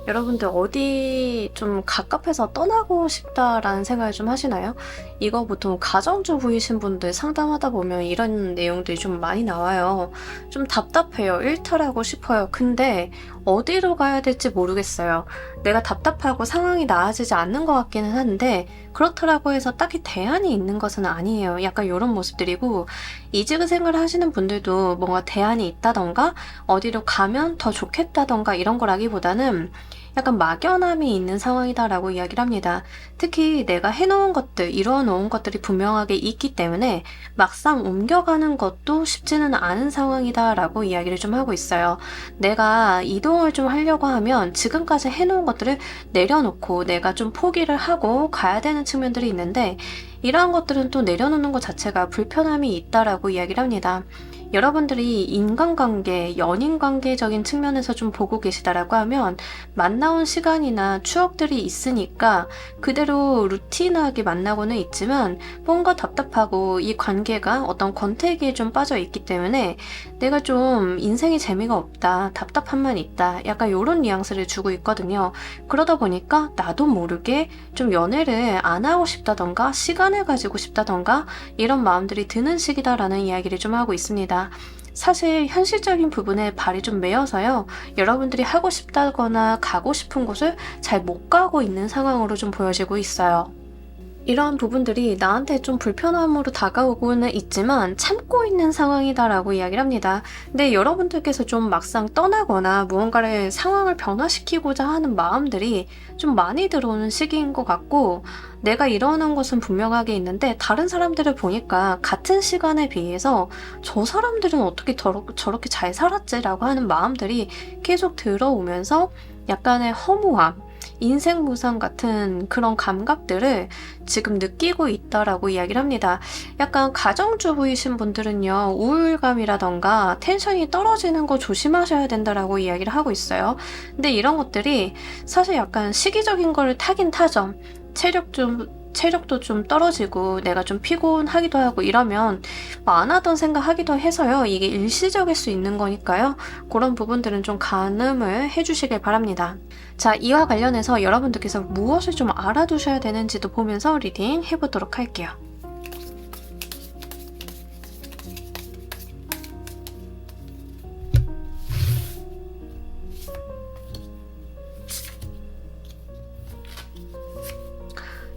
여러분들 어디 좀 갑갑해서 떠나고 싶다라는 생각을 좀 하시나요? 이거 보통 가정주부이신 분들 상담하다 보면 이런 내용들이 좀 많이 나와요. 좀 답답해요. 일탈하고 싶어요. 근데 어디로 가야 될지 모르겠어요. 내가 답답하고 상황이 나아지지 않는 것 같기는 한데, 그렇다라고 해서 딱히 대안이 있는 것은 아니에요. 약간 이런 모습들이고, 이직을 생각을 하시는 분들도 뭔가 대안이 있다던가 어디로 가면 더 좋겠다던가 이런 거라기보다는 약간 막연함이 있는 상황이다라고 이야기를 합니다. 특히 내가 해놓은 것들, 이루어놓은 것들이 분명하게 있기 때문에 막상 옮겨가는 것도 쉽지는 않은 상황이다라고 이야기를 좀 하고 있어요. 내가 이동을 좀 하려고 하면 지금까지 해놓은 것들을 내려놓고 내가 좀 포기를 하고 가야 되는 측면들이 있는데, 이러한 것들은 또 내려놓는 것 자체가 불편함이 있다라고 이야기를 합니다. 여러분들이 인간관계, 연인관계적인 측면에서 좀 보고 계시다라고 하면 만나온 시간이나 추억들이 있으니까 그대로 루틴하게 만나고는 있지만 뭔가 답답하고 이 관계가 어떤 권태기에 좀 빠져 있기 때문에 내가 좀 인생에 재미가 없다, 답답함만 있다, 약간 이런 뉘앙스를 주고 있거든요. 그러다 보니까 나도 모르게 좀 연애를 안 하고 싶다던가 시간을 가지고 싶다던가 이런 마음들이 드는 시기다라는 이야기를 좀 하고 있습니다. 사실 현실적인 부분에 발이 좀 메어서요. 여러분들이 하고 싶다거나 가고 싶은 곳을 잘 못 가고 있는 상황으로 좀 보여지고 있어요. 이러한 부분들이 나한테 좀 불편함으로 다가오고는 있지만 참고 있는 상황이다라고 이야기를 합니다. 근데 여러분들께서 좀 막상 떠나거나 무언가를 상황을 변화시키고자 하는 마음들이 좀 많이 들어오는 시기인 것 같고, 내가 이러는 것은 분명하게 있는데 다른 사람들을 보니까 같은 시간에 비해서 저 사람들은 어떻게 저렇게 잘 살았지라고 하는 마음들이 계속 들어오면서 약간의 허무함, 인생 무상 같은 그런 감각들을 지금 느끼고 있다라고 이야기를 합니다. 약간 가정주부이신 분들은요, 우울감이라던가 텐션이 떨어지는 거 조심하셔야 된다라고 이야기를 하고 있어요. 근데 이런 것들이 사실 약간 시기적인 걸 타긴 타죠. 체력도 좀 떨어지고 내가 좀 피곤하기도 하고 이러면 안 하던 생각 하기도 해서요. 이게 일시적일 수 있는 거니까요. 그런 부분들은 좀 가늠을 해주시길 바랍니다. 자, 이와 관련해서 여러분들께서 무엇을 좀 알아두셔야 되는지도 보면서 리딩 해보도록 할게요.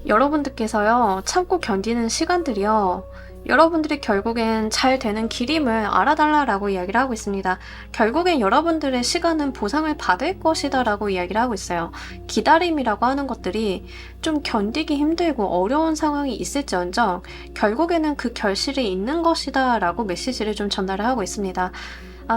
여러분들께서요, 참고 견디는 시간들이요, 여러분들이 결국엔 잘 되는 길임을 알아달라라고 이야기를 하고 있습니다. 결국엔 여러분들의 시간은 보상을 받을 것이다 라고 이야기를 하고 있어요. 기다림이라고 하는 것들이 좀 견디기 힘들고 어려운 상황이 있을지언정 결국에는 그 결실이 있는 것이다 라고 메시지를 좀 전달을 하고 있습니다.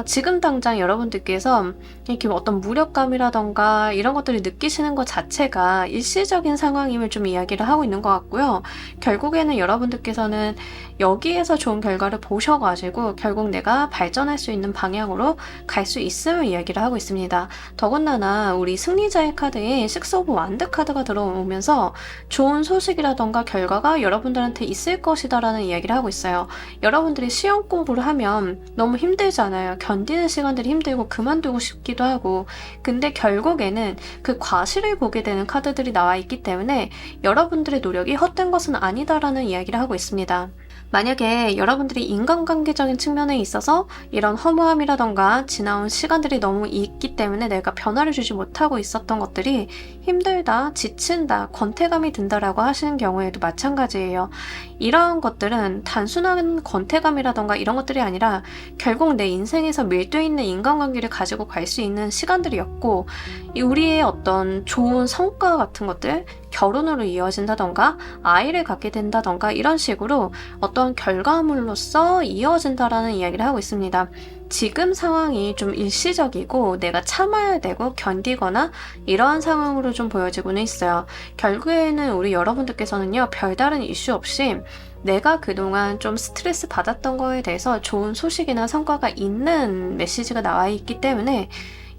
지금 당장 여러분들께서 이렇게 어떤 무력감이라던가 이런 것들을 느끼시는 것 자체가 일시적인 상황임을 좀 이야기를 하고 있는 것 같고요. 결국에는 여러분들께서는 여기에서 좋은 결과를 보셔가지고 결국 내가 발전할 수 있는 방향으로 갈 수 있음을 이야기를 하고 있습니다. 더군다나 우리 승리자의 카드에 식스 오브 완드 카드가 들어오면서 좋은 소식이라던가 결과가 여러분들한테 있을 것이다 라는 이야기를 하고 있어요. 여러분들이 시험 공부를 하면 너무 힘들잖아요. 견디는 시간들이 힘들고 그만두고 싶기도 하고, 근데 결국에는 그 과실을 보게 되는 카드들이 나와 있기 때문에 여러분들의 노력이 헛된 것은 아니다라는 이야기를 하고 있습니다. 만약에 여러분들이 인간관계적인 측면에 있어서 이런 허무함이라던가 지나온 시간들이 너무 있기 때문에 내가 변화를 주지 못하고 있었던 것들이 힘들다, 지친다, 권태감이 든다라고 하시는 경우에도 마찬가지예요. 이러한 것들은 단순한 권태감이라던가 이런 것들이 아니라 결국 내 인생에서 밀도 있는 인간관계를 가지고 갈 수 있는 시간들이었고, 우리의 어떤 좋은 성과 같은 것들, 결혼으로 이어진다던가 아이를 갖게 된다던가 이런 식으로 어떤 결과물로서 이어진다라는 이야기를 하고 있습니다. 지금 상황이 좀 일시적이고 내가 참아야 되고 견디거나 이러한 상황으로 좀 보여지고는 있어요. 결국에는 우리 여러분들께서는요, 별다른 이슈 없이 내가 그동안 좀 스트레스 받았던 거에 대해서 좋은 소식이나 성과가 있는 메시지가 나와 있기 때문에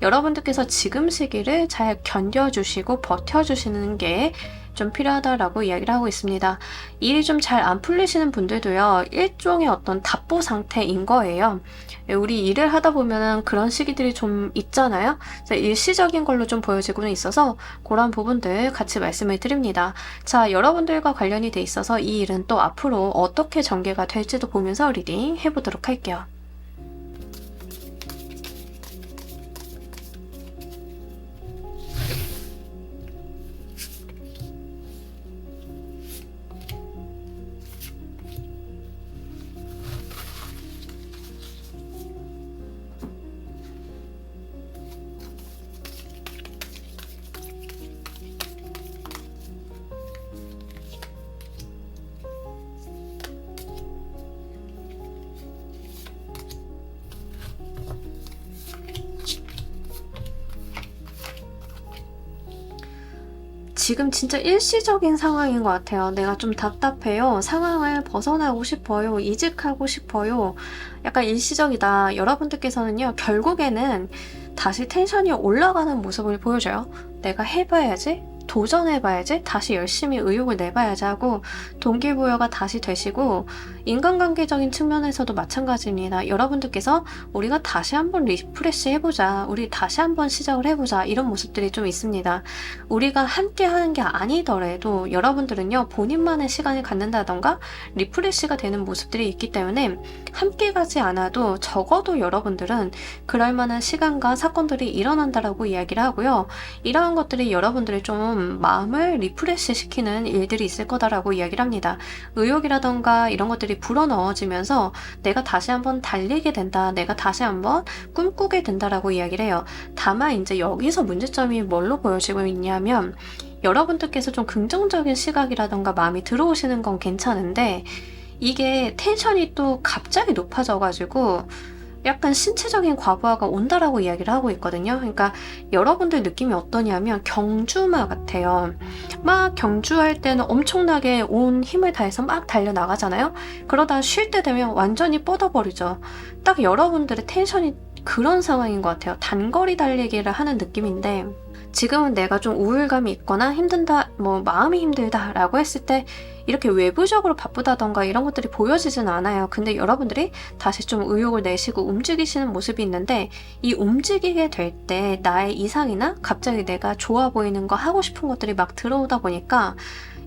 여러분들께서 지금 시기를 잘 견뎌주시고 버텨주시는 게 좀 필요하다라고 이야기를 하고 있습니다. 일이 좀 잘 안 풀리시는 분들도요, 일종의 어떤 답보 상태인 거예요. 우리 일을 하다 보면 그런 시기들이 좀 있잖아요. 그래서 일시적인 걸로 좀 보여지고는 있어서 그런 부분들 같이 말씀을 드립니다. 자, 여러분들과 관련이 돼 있어서 이 일은 또 앞으로 어떻게 전개가 될지도 보면서 리딩 해보도록 할게요. 지금 진짜 일시적인 상황인 것 같아요. 내가 좀 답답해요. 상황을 벗어나고 싶어요. 이직하고 싶어요. 약간 일시적이다. 여러분들께서는요, 결국에는 다시 텐션이 올라가는 모습을 보여줘요. 내가 해봐야지. 도전해봐야지. 다시 열심히 의욕을 내봐야지 하고 동기부여가 다시 되시고, 인간관계적인 측면에서도 마찬가지입니다. 여러분들께서 우리가 다시 한번 리프레시 해보자, 우리 다시 한번 시작을 해보자, 이런 모습들이 좀 있습니다. 우리가 함께 하는 게 아니더라도 여러분들은요, 본인만의 시간을 갖는다던가 리프레시가 되는 모습들이 있기 때문에 함께 가지 않아도 적어도 여러분들은 그럴 만한 시간과 사건들이 일어난다라고 이야기를 하고요. 이러한 것들이 여러분들을 좀 좀 마음을 리프레시 시키는 일들이 있을 거다라고 이야기를 합니다. 의욕이라던가 이런 것들이 불어넣어지면서 내가 다시 한번 달리게 된다, 내가 다시 한번 꿈꾸게 된다라고 이야기를 해요. 다만 이제 여기서 문제점이 뭘로 보여지고 있냐면, 여러분들께서 좀 긍정적인 시각이라던가 마음이 들어오시는 건 괜찮은데, 이게 텐션이 또 갑자기 높아져가지고 약간 신체적인 과부하가 온다라고 이야기를 하고 있거든요. 그러니까 여러분들 느낌이 어떠냐면 경주마 같아요. 막 경주할 때는 엄청나게 온 힘을 다해서 막 달려나가잖아요. 그러다 쉴 때 되면 완전히 뻗어버리죠. 딱 여러분들의 텐션이 그런 상황인 것 같아요. 단거리 달리기를 하는 느낌인데, 지금은 내가 좀 우울감이 있거나 힘든다, 마음이 힘들다 라고 했을 때 이렇게 외부적으로 바쁘다던가 이런 것들이 보여지진 않아요. 근데 여러분들이 다시 좀 의욕을 내시고 움직이시는 모습이 있는데, 이 움직이게 될 때 나의 이상이나 갑자기 내가 좋아 보이는 거, 하고 싶은 것들이 막 들어오다 보니까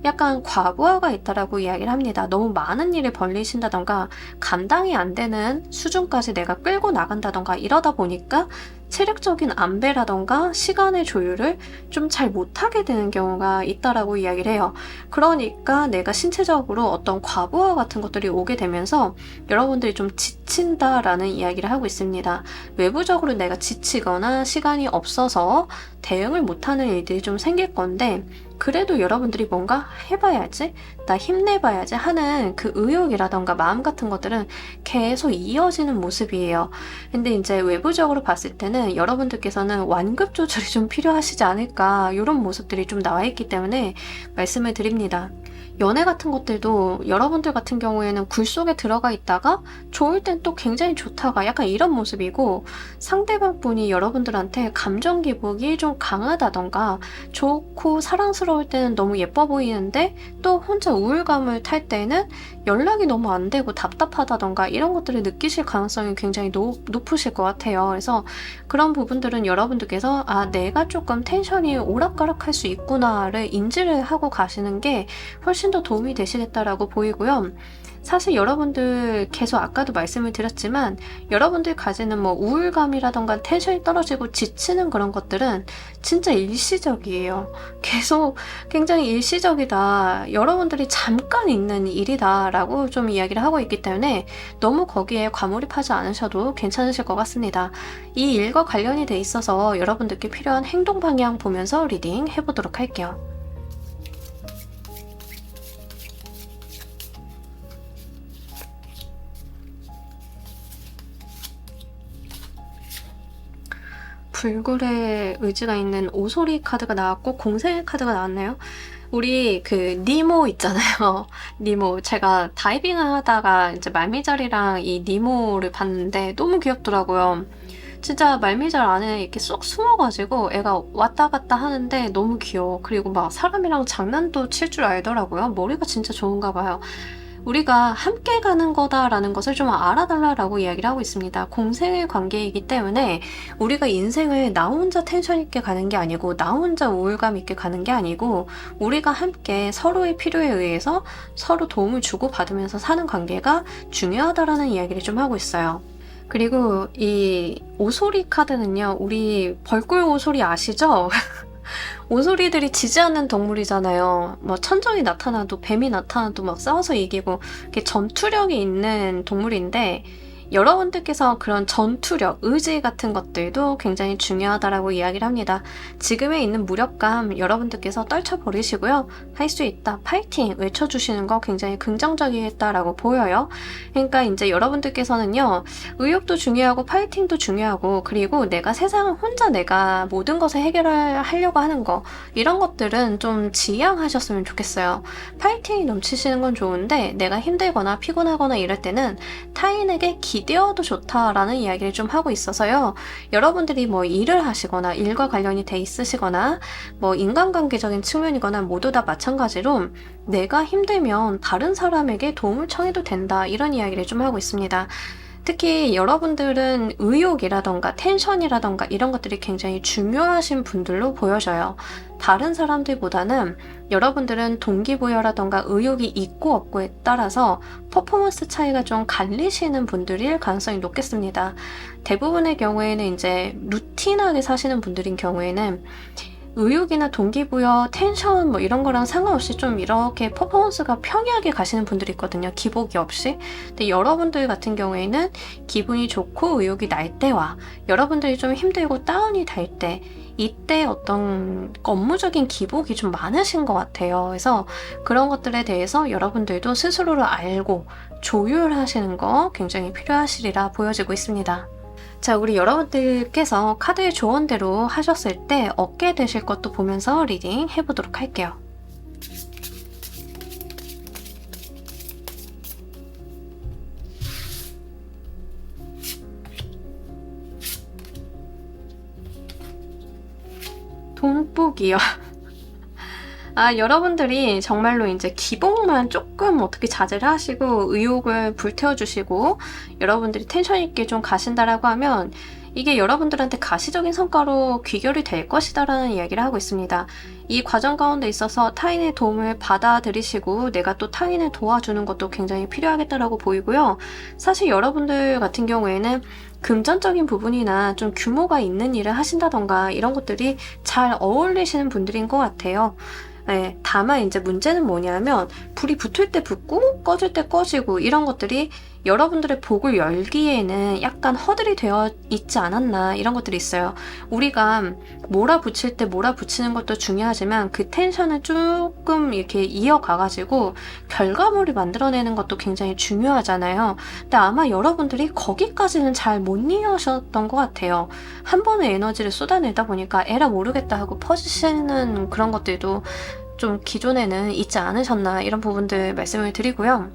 약간 과부하가 있다라고 이야기를 합니다. 너무 많은 일을 벌리신다던가 감당이 안 되는 수준까지 내가 끌고 나간다던가 이러다 보니까 체력적인 안배라던가 시간의 조율을 좀 잘 못하게 되는 경우가 있다라고 이야기를 해요. 그러니까 내가 신체적으로 어떤 과부하 같은 것들이 오게 되면서 여러분들이 좀 지친다라는 이야기를 하고 있습니다. 외부적으로 내가 지치거나 시간이 없어서 대응을 못하는 일들이 좀 생길 건데, 그래도 여러분들이 뭔가 해봐야지, 나 힘내봐야지 하는 그 의욕이라던가 마음 같은 것들은 계속 이어지는 모습이에요. 근데 이제 외부적으로 봤을 때는 여러분들께서는 완급 조절이 좀 필요하시지 않을까, 이런 모습들이 좀 나와 있기 때문에 말씀을 드립니다. 연애 같은 것들도 여러분들 같은 경우에는 굴 속에 들어가 있다가 좋을 땐 또 굉장히 좋다가 약간 이런 모습이고, 상대방 분이 여러분들한테 감정 기복이 좀 강하다던가 좋고 사랑스러울 때는 너무 예뻐 보이는데 또 혼자 우울감을 탈 때는 연락이 너무 안 되고 답답하다던가 이런 것들을 느끼실 가능성이 굉장히 높으실 것 같아요. 그래서 그런 부분들은 여러분들께서 내가 조금 텐션이 오락가락할 수 있구나를 인지를 하고 가시는 게 훨씬 더 도움이 되시겠다라고 보이고요. 사실 여러분들 계속 아까도 말씀을 드렸지만, 여러분들 가지는 우울감이라던가 텐션이 떨어지고 지치는 그런 것들은 진짜 일시적이에요. 계속 굉장히 일시적이다, 여러분들이 잠깐 있는 일이다 라고 좀 이야기를 하고 있기 때문에 너무 거기에 과몰입하지 않으셔도 괜찮으실 것 같습니다. 이 일과 관련이 돼 있어서 여러분들께 필요한 행동 방향 보면서 리딩 해보도록 할게요. 불굴의 의지가 있는 오소리 카드가 나왔고 공생의 카드가 나왔네요. 우리 그 니모 있잖아요. 니모, 제가 다이빙을 하다가 이제 말미잘이랑 이 니모를 봤는데 너무 귀엽더라고요. 진짜 말미잘 안에 이렇게 쏙 숨어가지고 애가 왔다 갔다 하는데 너무 귀여워. 그리고 막 사람이랑 장난도 칠 줄 알더라고요. 머리가 진짜 좋은가 봐요. 우리가 함께 가는 거다라는 것을 좀 알아달라라고 이야기를 하고 있습니다. 공생의 관계이기 때문에 우리가 인생을 나 혼자 텐션 있게 가는 게 아니고, 나 혼자 우울감 있게 가는 게 아니고, 우리가 함께 서로의 필요에 의해서 서로 도움을 주고받으면서 사는 관계가 중요하다라는 이야기를 좀 하고 있어요. 그리고 이 오소리 카드는요, 우리 벌꿀 오소리 아시죠? 오소리들이 지지 않는 동물이잖아요. 천적이 나타나도, 뱀이 나타나도 막 싸워서 이기고, 이렇게 전투력이 있는 동물인데, 여러분들께서 그런 전투력, 의지 같은 것들도 굉장히 중요하다라고 이야기를 합니다. 지금에 있는 무력감 여러분들께서 떨쳐버리시고요. 할 수 있다, 파이팅 외쳐주시는 거 굉장히 긍정적이겠다라고 보여요. 그러니까 이제 여러분들께서는요, 의욕도 중요하고 파이팅도 중요하고, 그리고 내가 세상을 혼자 내가 모든 것을 해결하려고 하는 거, 이런 것들은 좀 지양하셨으면 좋겠어요. 파이팅이 넘치시는 건 좋은데, 내가 힘들거나 피곤하거나 이럴 때는 타인에게 기대어도 좋다라는 이야기를 좀 하고 있어서요. 여러분들이 일을 하시거나 일과 관련이 돼 있으시거나 인간관계적인 측면이거나 모두 다 마찬가지로 내가 힘들면 다른 사람에게 도움을 청해도 된다, 이런 이야기를 좀 하고 있습니다. 특히 여러분들은 의욕이라던가 텐션이라던가 이런 것들이 굉장히 중요하신 분들로 보여져요. 다른 사람들보다는 여러분들은 동기부여라던가 의욕이 있고 없고에 따라서 퍼포먼스 차이가 좀 갈리시는 분들일 가능성이 높겠습니다. 대부분의 경우에는 이제 루틴하게 사시는 분들인 경우에는 의욕이나 동기부여, 텐션 뭐 이런 거랑 상관없이 좀 이렇게 퍼포먼스가 평이하게 가시는 분들이 있거든요. 기복이 없이. 근데 여러분들 같은 경우에는 기분이 좋고 의욕이 날 때와 여러분들이 좀 힘들고 다운이 될 때, 이때 어떤 업무적인 기복이 좀 많으신 것 같아요. 그래서 그런 것들에 대해서 여러분들도 스스로를 알고 조율하시는 거 굉장히 필요하시리라 보여지고 있습니다. 자, 우리 여러분들께서 카드의 조언대로 하셨을 때 얻게 되실 것도 보면서 리딩 해보도록 할게요. 돈복이요. 여러분들이 정말로 이제 기복만 조금 어떻게 자제를 하시고 의욕을 불태워주시고 여러분들이 텐션 있게 좀 가신다라고 하면 이게 여러분들한테 가시적인 성과로 귀결이 될 것이다라는 이야기를 하고 있습니다. 이 과정 가운데 있어서 타인의 도움을 받아들이시고 내가 또 타인을 도와주는 것도 굉장히 필요하겠다라고 보이고요. 사실 여러분들 같은 경우에는 금전적인 부분이나 좀 규모가 있는 일을 하신다던가 이런 것들이 잘 어울리시는 분들인 것 같아요. 네, 다만 이제 문제는 뭐냐면 불이 붙을 때 붙고 꺼질 때 꺼지고 이런 것들이 여러분들의 복을 열기에는 약간 허들이 되어 있지 않았나 이런 것들이 있어요. 우리가 몰아붙일 때 몰아붙이는 것도 중요하지만 그 텐션을 조금 이렇게 이어가가지고 결과물을 만들어내는 것도 굉장히 중요하잖아요. 근데 아마 여러분들이 거기까지는 잘 못 이어셨던 것 같아요. 한 번에 에너지를 쏟아내다 보니까 에라 모르겠다 하고 퍼지시는 그런 것들도 좀 기존에는 있지 않으셨나 이런 부분들 말씀을 드리고요.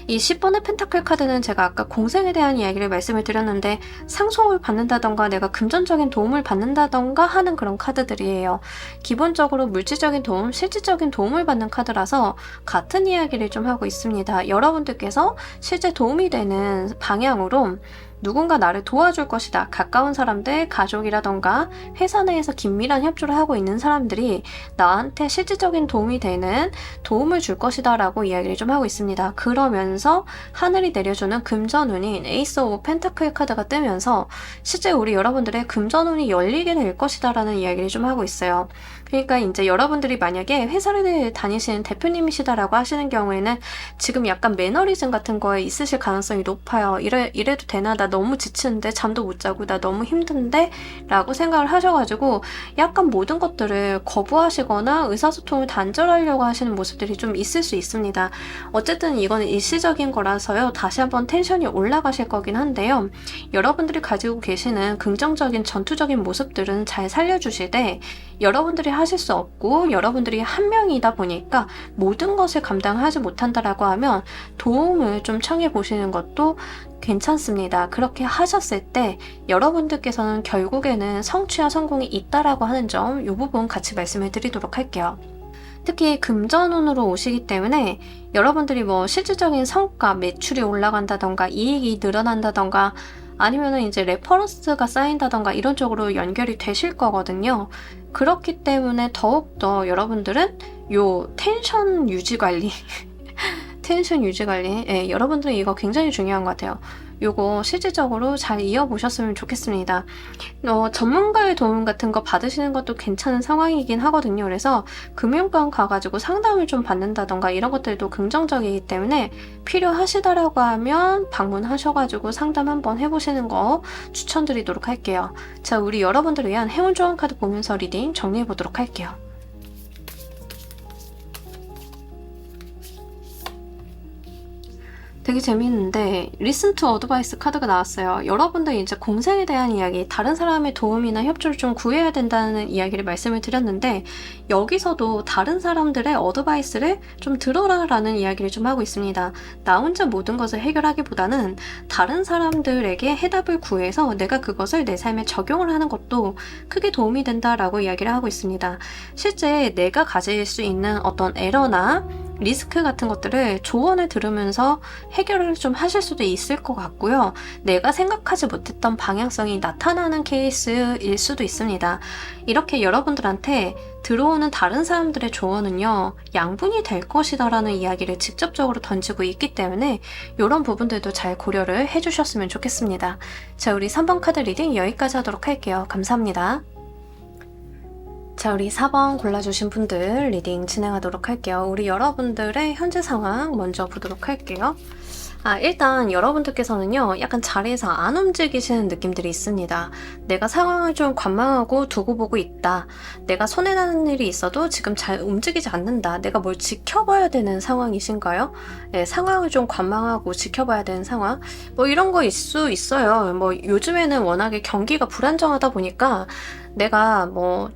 이 10번의 펜타클 카드는 제가 아까 공생에 대한 이야기를 말씀을 드렸는데 상속을 받는다던가 내가 금전적인 도움을 받는다던가 하는 그런 카드들이에요. 기본적으로 물질적인 도움, 실질적인 도움을 받는 카드라서 같은 이야기를 좀 하고 있습니다. 여러분들께서 실제 도움이 되는 방향으로 누군가 나를 도와줄 것이다. 가까운 사람들, 가족이라던가 회사 내에서 긴밀한 협조를 하고 있는 사람들이 나한테 실질적인 도움이 되는 도움을 줄 것이다 라고 이야기를 좀 하고 있습니다. 그러면서 하늘이 내려주는 금전운인 에이스 오브 펜타클 카드가 뜨면서 실제 우리 여러분들의 금전운이 열리게 될 것이다 라는 이야기를 좀 하고 있어요. 그러니까 이제 여러분들이 만약에 회사를 다니시는 대표님이시다라고 하시는 경우에는 지금 약간 매너리즘 같은 거에 있으실 가능성이 높아요. 이래도 되나? 나 너무 지치는데 잠도 못 자고 나 너무 힘든데? 라고 생각을 하셔가지고 약간 모든 것들을 거부하시거나 의사소통을 단절하려고 하시는 모습들이 좀 있을 수 있습니다. 어쨌든 이거는 일시적인 거라서요. 다시 한번 텐션이 올라가실 거긴 한데요. 여러분들이 가지고 계시는 긍정적인 전투적인 모습들은 잘 살려주시되 여러분들이 하실 수 없고 여러분들이 한 명이다 보니까 모든 것을 감당하지 못한다라고 하면 도움을 좀 청해 보시는 것도 괜찮습니다. 그렇게 하셨을 때 여러분들께서는 결국에는 성취와 성공이 있다라고 하는 점, 이 부분 같이 말씀을 드리도록 할게요. 특히 금전운으로 오시기 때문에 여러분들이 뭐 실질적인 성과, 매출이 올라간다던가 이익이 늘어난다던가 아니면은 이제 레퍼런스가 쌓인다던가 이런 쪽으로 연결이 되실 거거든요. 그렇기 때문에 더욱더 여러분들은 요 텐션 유지 관리 텐션 유지 관리, 여러분들은 이거 굉장히 중요한 것 같아요. 요거 실질적으로 잘 이어보셨으면 좋겠습니다. 전문가의 도움 같은 거 받으시는 것도 괜찮은 상황이긴 하거든요. 그래서 금융권 가가지고 상담을 좀 받는다던가 이런 것들도 긍정적이기 때문에 필요하시다라고 하면 방문하셔가지고 상담 한번 해보시는 거 추천드리도록 할게요. 자, 우리 여러분들을 위한 행운 조언 카드 보면서 리딩 정리해보도록 할게요. 되게 재밌는데 Listen to Advice 카드가 나왔어요. 여러분들 이제 공생에 대한 이야기, 다른 사람의 도움이나 협조를 좀 구해야 된다는 이야기를 말씀을 드렸는데 여기서도 다른 사람들의 어드바이스를 좀 들어라 라는 이야기를 좀 하고 있습니다. 나 혼자 모든 것을 해결하기보다는 다른 사람들에게 해답을 구해서 내가 그것을 내 삶에 적용을 하는 것도 크게 도움이 된다라고 이야기를 하고 있습니다. 실제 내가 가질 수 있는 어떤 에러나 리스크 같은 것들을 조언을 들으면서 해결을 좀 하실 수도 있을 것 같고요. 내가 생각하지 못했던 방향성이 나타나는 케이스일 수도 있습니다. 이렇게 여러분들한테 들어오는 다른 사람들의 조언은요, 양분이 될 것이다 라는 이야기를 직접적으로 던지고 있기 때문에 이런 부분들도 잘 고려를 해주셨으면 좋겠습니다. 자, 우리 3번 카드 리딩 여기까지 하도록 할게요. 감사합니다. 자, 우리 4번 골라주신 분들 리딩 진행하도록 할게요. 우리 여러분들의 현재 상황 먼저 보도록 할게요. 일단 여러분들께서는요, 약간 자리에서 안 움직이시는 느낌들이 있습니다. 내가 상황을 좀 관망하고 두고 보고 있다. 내가 손해나는 일이 있어도 지금 잘 움직이지 않는다. 내가 뭘 지켜봐야 되는 상황이신가요? 네, 상황을 좀 관망하고 지켜봐야 되는 상황? 뭐 이런 거일 수 있어요. 뭐 요즘에는 워낙에 경기가 불안정하다 보니까 내가 뭐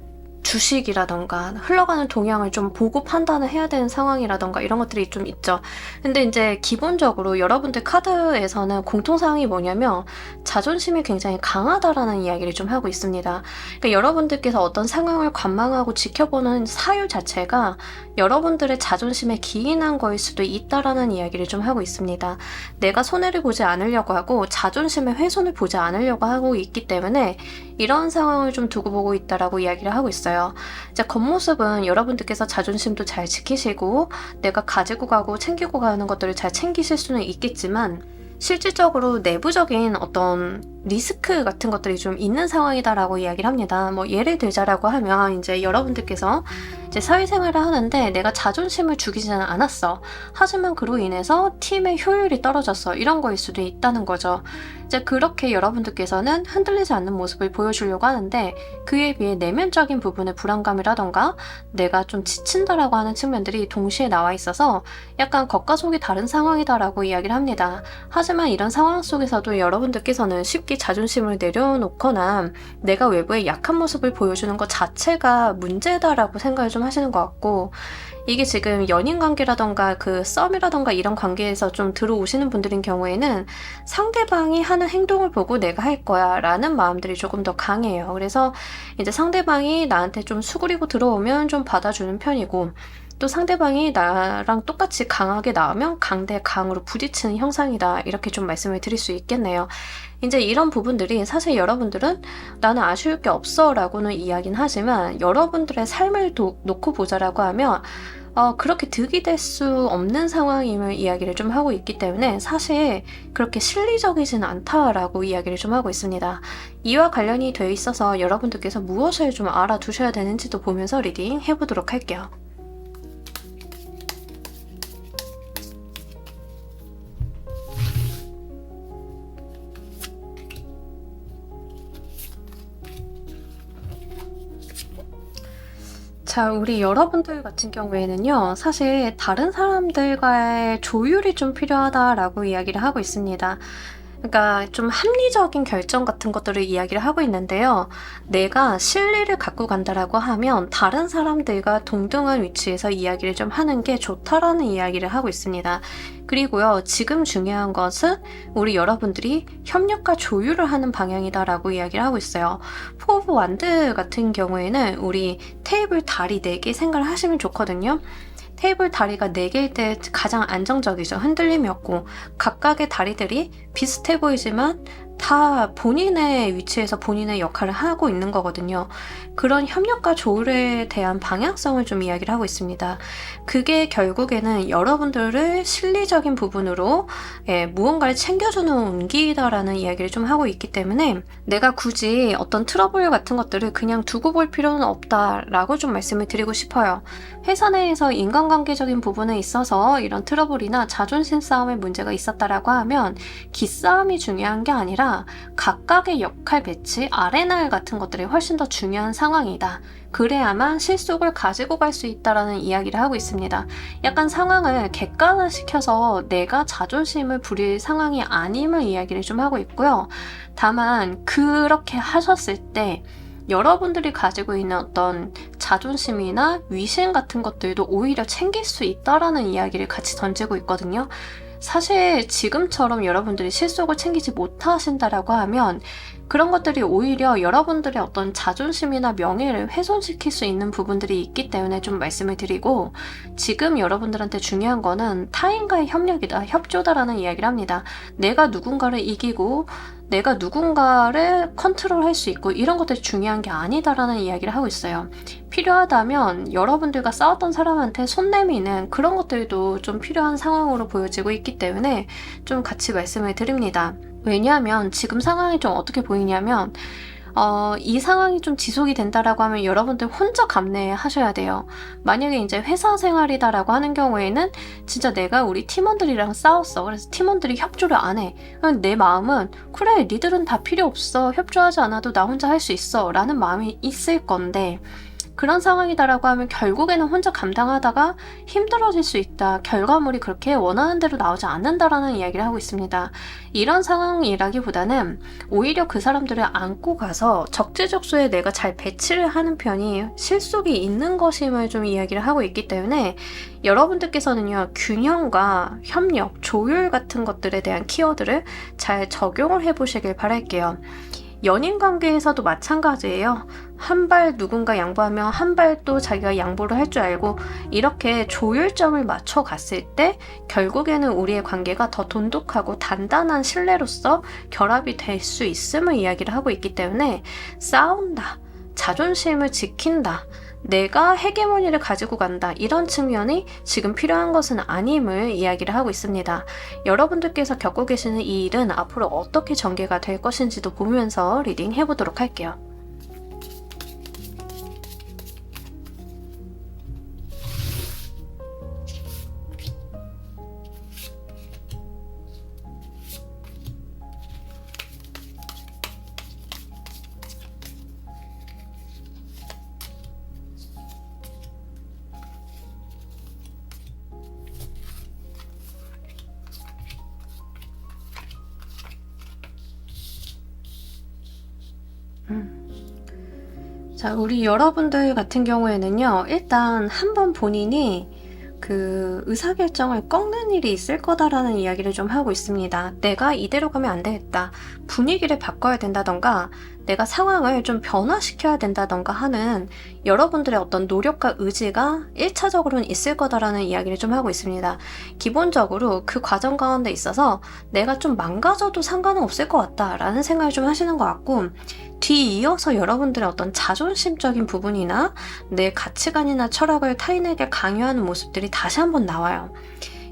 주식이라던가 흘러가는 동향을 좀 보고 판단을 해야 되는 상황이라던가 이런 것들이 좀 있죠. 근데 이제 기본적으로 여러분들 카드에서는 공통사항이 뭐냐면 자존심이 굉장히 강하다라는 이야기를 좀 하고 있습니다. 그러니까 여러분들께서 어떤 상황을 관망하고 지켜보는 사유 자체가 여러분들의 자존심에 기인한 거일 수도 있다라는 이야기를 좀 하고 있습니다. 내가 손해를 보지 않으려고 하고 자존심의 훼손을 보지 않으려고 하고 있기 때문에 이런 상황을 좀 두고 보고 있다라고 이야기를 하고 있어요. 이제 겉모습은 여러분들께서 자존심도 잘 지키시고 내가 가지고 가고 챙기고 가는 것들을 잘 챙기실 수는 있겠지만 실질적으로 내부적인 어떤 리스크 같은 것들이 좀 있는 상황이다라고 이야기를 합니다. 뭐 예를 들자라고 하면 이제 여러분들께서 이제 사회생활을 하는데 내가 자존심을 죽이지는 않았어. 하지만 그로 인해서 팀의 효율이 떨어졌어. 이런 거일 수도 있다는 거죠. 이제 그렇게 여러분들께서는 흔들리지 않는 모습을 보여주려고 하는데 그에 비해 내면적인 부분의 불안감이라던가 내가 좀 지친다라고 하는 측면들이 동시에 나와 있어서 약간 겉과 속이 다른 상황이다라고 이야기를 합니다. 하지만 이런 상황 속에서도 여러분들께서는 쉽게 자존심을 내려놓거나 내가 외부에 약한 모습을 보여주는 것 자체가 문제다라고 생각을 좀 하시는 것 같고 이게 지금 연인 관계라던가 그 썸이라던가 이런 관계에서 좀 들어오시는 분들인 경우에는 상대방이 하는 행동을 보고 내가 할 거야 라는 마음들이 조금 더 강해요. 그래서 이제 상대방이 나한테 좀 수그리고 들어오면 좀 받아주는 편이고 또 상대방이 나랑 똑같이 강하게 나오면 강대 강으로 부딪히는 형상이다 이렇게 좀 말씀을 드릴 수 있겠네요. 이제 이런 부분들이 사실 여러분들은 나는 아쉬울 게 없어 라고는 이야기는 하지만 여러분들의 삶을 놓고 보자라고 하면 그렇게 득이 될 수 없는 상황임을 이야기를 좀 하고 있기 때문에 사실 그렇게 실리적이진 않다라고 이야기를 좀 하고 있습니다. 이와 관련이 되어 있어서 여러분들께서 무엇을 좀 알아두셔야 되는지도 보면서 리딩 해보도록 할게요. 자, 우리 여러분들 같은 경우에는요, 사실 다른 사람들과의 조율이 좀 필요하다라고 이야기를 하고 있습니다. 그러니까 좀 합리적인 결정 같은 것들을 이야기를 하고 있는데요. 내가 실리를 갖고 간다라고 하면 다른 사람들과 동등한 위치에서 이야기를 좀 하는 게 좋다라는 이야기를 하고 있습니다. 그리고요, 지금 중요한 것은 우리 여러분들이 협력과 조율을 하는 방향이다라고 이야기를 하고 있어요. 포 오브 완드 같은 경우에는 우리 테이블 다리 4개 생각을 하시면 좋거든요. 테이블 다리가 4개일 때 가장 안정적이죠. 흔들림이 없고 각각의 다리들이 비슷해 보이지만 다 본인의 위치에서 본인의 역할을 하고 있는 거거든요. 그런 협력과 조율에 대한 방향성을 좀 이야기를 하고 있습니다. 그게 결국에는 여러분들을 실리적인 부분으로 무언가를 챙겨주는 운기다라는 이야기를 좀 하고 있기 때문에 내가 굳이 어떤 트러블 같은 것들을 그냥 두고 볼 필요는 없다라고 좀 말씀을 드리고 싶어요. 회사 내에서 인간관계적인 부분에 있어서 이런 트러블이나 자존심 싸움의 문제가 있었다라고 하면 기싸움이 중요한 게 아니라 각각의 역할 배치, 아레나 같은 것들이 훨씬 더 중요한 상황이다. 그래야만 실속을 가지고 갈 수 있다라는 이야기를 하고 있습니다. 약간 상황을 객관화시켜서 내가 자존심을 부릴 상황이 아님을 이야기를 좀 하고 있고요. 다만 그렇게 하셨을 때 여러분들이 가지고 있는 어떤 자존심이나 위신 같은 것들도 오히려 챙길 수 있다라는 이야기를 같이 던지고 있거든요. 사실 지금처럼 여러분들이 실속을 챙기지 못하신다라고 하면 그런 것들이 오히려 여러분들의 어떤 자존심이나 명예를 훼손시킬 수 있는 부분들이 있기 때문에 좀 말씀을 드리고 지금 여러분들한테 중요한 거는 타인과의 협력이다, 협조다라는 이야기를 합니다. 내가 누군가를 이기고 내가 누군가를 컨트롤할 수 있고 이런 것들이 중요한 게 아니다라는 이야기를 하고 있어요. 필요하다면 여러분들과 싸웠던 사람한테 손 내미는 그런 것들도 좀 필요한 상황으로 보여지고 있기 때문에 좀 같이 말씀을 드립니다. 왜냐하면 지금 상황이 좀 어떻게 보이냐면 이 상황이 좀 지속이 된다라고 하면 여러분들 혼자 감내하셔야 돼요. 만약에 이제 회사 생활이다라고 하는 경우에는 진짜 내가 우리 팀원들이랑 싸웠어. 그래서 팀원들이 협조를 안 해. 내 마음은 그래, 니들은 다 필요 없어. 협조하지 않아도 나 혼자 할 수 있어. 라는 마음이 있을 건데, 그런 상황이다라고 하면 결국에는 혼자 감당하다가 힘들어질 수 있다. 결과물이 그렇게 원하는 대로 나오지 않는다라는 이야기를 하고 있습니다. 이런 상황이라기보다는 오히려 그 사람들을 안고 가서 적재적소에 내가 잘 배치를 하는 편이 실속이 있는 것임을 좀 이야기를 하고 있기 때문에 여러분들께서는요, 균형과 협력, 조율 같은 것들에 대한 키워드를 잘 적용을 해보시길 바랄게요. 연인 관계에서도 마찬가지예요. 한 발 누군가 양보하면 한 발 또 자기가 양보를 할 줄 알고 이렇게 조율점을 맞춰 갔을 때 결국에는 우리의 관계가 더 돈독하고 단단한 신뢰로서 결합이 될 수 있음을 이야기를 하고 있기 때문에 싸운다, 자존심을 지킨다, 내가 헤게모니를 가지고 간다, 이런 측면이 지금 필요한 것은 아님을 이야기를 하고 있습니다. 여러분들께서 겪고 계시는 이 일은 앞으로 어떻게 전개가 될 것인지도 보면서 리딩 해보도록 할게요. 자, 우리 여러분들 같은 경우에는요, 일단 한번 본인이 그 의사결정을 꺾는 일이 있을 거다라는 이야기를 좀 하고 있습니다. 내가 이대로 가면 안 되겠다. 분위기를 바꿔야 된다던가, 내가 상황을 좀 변화시켜야 된다던가 하는 여러분들의 어떤 노력과 의지가 1차적으로는 있을 거다라는 이야기를 좀 하고 있습니다. 기본적으로 그 과정 가운데 있어서 내가 좀 망가져도 상관은 없을 것 같다라는 생각을 좀 하시는 것 같고, 뒤이어서 여러분들의 어떤 자존심적인 부분이나 내 가치관이나 철학을 타인에게 강요하는 모습들이 다시 한번 나와요.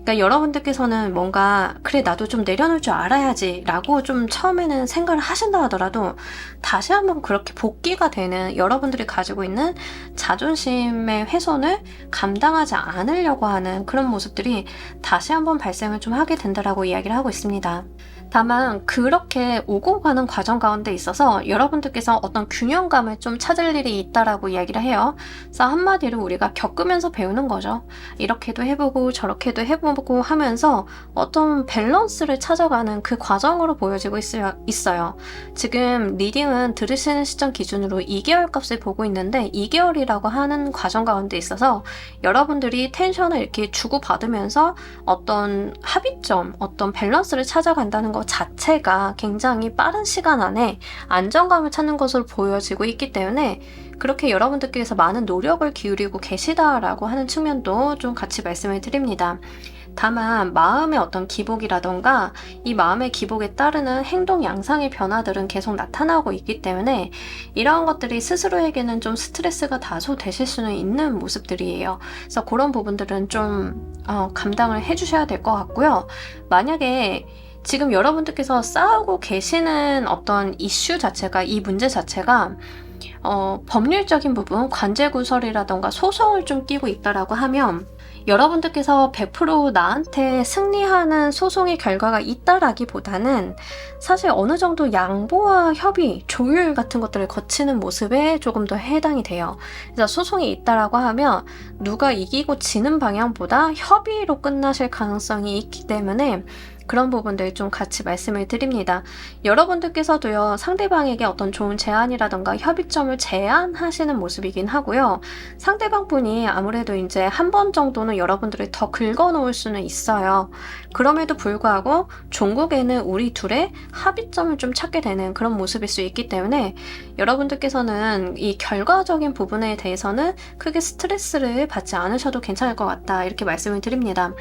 그러니까 여러분들께서는 뭔가 그래, 나도 좀 내려놓을 줄 알아야지 라고 좀 처음에는 생각을 하신다 하더라도 다시 한번 그렇게 복귀가 되는, 여러분들이 가지고 있는 자존심의 훼손을 감당하지 않으려고 하는 그런 모습들이 다시 한번 발생을 좀 하게 된다라고 이야기를 하고 있습니다. 다만 그렇게 오고 가는 과정 가운데 있어서 여러분들께서 어떤 균형감을 좀 찾을 일이 있다라고 이야기를 해요. 그래서 한마디로 우리가 겪으면서 배우는 거죠. 이렇게도 해보고 저렇게도 해보고 하면서 어떤 밸런스를 찾아가는 그 과정으로 보여지고 있어요. 지금 리딩은 들으시는 시점 기준으로 2개월 값을 보고 있는데 2개월이라고 하는 과정 가운데 있어서 여러분들이 텐션을 이렇게 주고받으면서 어떤 합의점, 어떤 밸런스를 찾아간다는 것 자체가 굉장히 빠른 시간 안에 안정감을 찾는 것으로 보여지고 있기 때문에 그렇게 여러분들께서 많은 노력을 기울이고 계시다라고 하는 측면도 좀 같이 말씀을 드립니다. 다만 마음의 어떤 기복이라던가 이 마음의 기복에 따르는 행동 양상의 변화들은 계속 나타나고 있기 때문에 이러한 것들이 스스로에게는 좀 스트레스가 다소 되실 수는 있는 모습들이에요. 그래서 그런 부분들은 좀 감당을 해주셔야 될 것 같고요. 만약에 지금 여러분들께서 싸우고 계시는 어떤 이슈 자체가, 이 문제 자체가 법률적인 부분, 관제구설이라던가 소송을 좀 끼고 있다라고 하면 여러분들께서 100% 나한테 승리하는 소송의 결과가 있다라기보다는 사실 어느 정도 양보와 협의, 조율 같은 것들을 거치는 모습에 조금 더 해당이 돼요. 그래서 소송이 있다라고 하면 누가 이기고 지는 방향보다 협의로 끝나실 가능성이 있기 때문에 그런 부분들 좀 같이 말씀을 드립니다. 여러분들께서도요, 상대방에게 어떤 좋은 제안이라던가 협의점을 제안하시는 모습이긴 하고요. 상대방 분이 아무래도 이제 한 번 정도는 여러분들을 더 긁어놓을 수는 있어요. 그럼에도 불구하고 종국에는 우리 둘의 합의점을 좀 찾게 되는 그런 모습일 수 있기 때문에 여러분들께서는 이 결과적인 부분에 대해서는 크게 스트레스를 받지 않으셔도 괜찮을 것 같다, 이렇게 말씀을 드립니다.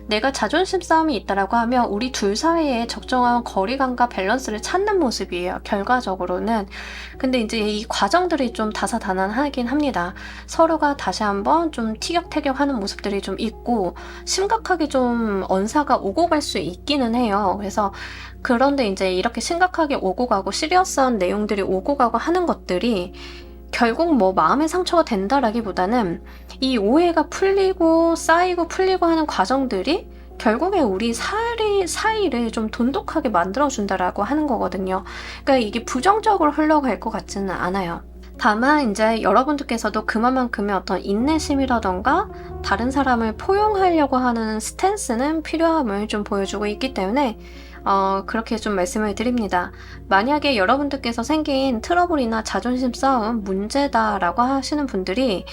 내가 자존심 싸움이 있다라고 하면 우리 둘 사이에 적정한 거리감과 밸런스를 찾는 모습이에요, 결과적으로는. 근데 이제 이 과정들이 좀 다사다난하긴 합니다. 서로가 다시 한번 좀 티격태격하는 모습들이 좀 있고 심각하게 좀 언사가 오고 갈 수 있기는 해요. 그래서 그런데 이제 이렇게 심각하게 오고 가고 시리어스한 내용들이 오고 가고 하는 것들이 결국 뭐 마음의 상처가 된다라기보다는 이 오해가 풀리고 쌓이고 풀리고 하는 과정들이 결국에 우리 사이를 좀 돈독하게 만들어준다라고 하는 거거든요. 그러니까 이게 부정적으로 흘러갈 것 같지는 않아요. 다만 이제 여러분들께서도 그만큼의 어떤 인내심이라던가 다른 사람을 포용하려고 하는 스탠스는 필요함을 좀 보여주고 있기 때문에 그렇게 좀 말씀을 드립니다. 만약에 여러분들께서 생긴 트러블이나 자존심 싸움 문제다라고 하시는 분들이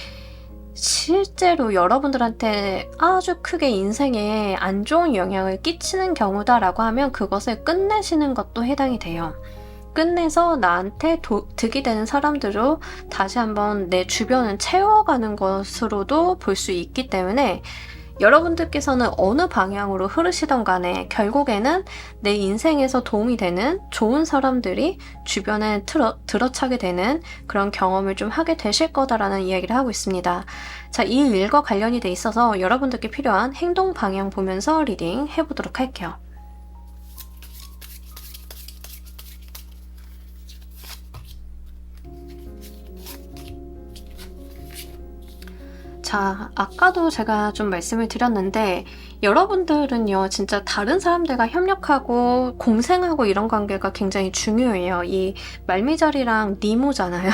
실제로 여러분들한테 아주 크게 인생에 안 좋은 영향을 끼치는 경우다라고 하면 그것을 끝내시는 것도 해당이 돼요. 끝내서 나한테 득이 되는 사람들로 다시 한번 내 주변을 채워가는 것으로도 볼 수 있기 때문에 여러분들께서는 어느 방향으로 흐르시던 간에 결국에는 내 인생에서 도움이 되는 좋은 사람들이 주변에 들어차게 되는 그런 경험을 좀 하게 되실 거다라는 이야기를 하고 있습니다. 자, 이 일과 관련이 돼 있어서 여러분들께 필요한 행동 방향 보면서 리딩 해보도록 할게요. 자, 아까도 제가 좀 말씀을 드렸는데 여러분들은요, 진짜 다른 사람들과 협력하고 공생하고 이런 관계가 굉장히 중요해요. 이 말미잘이랑 니모잖아요.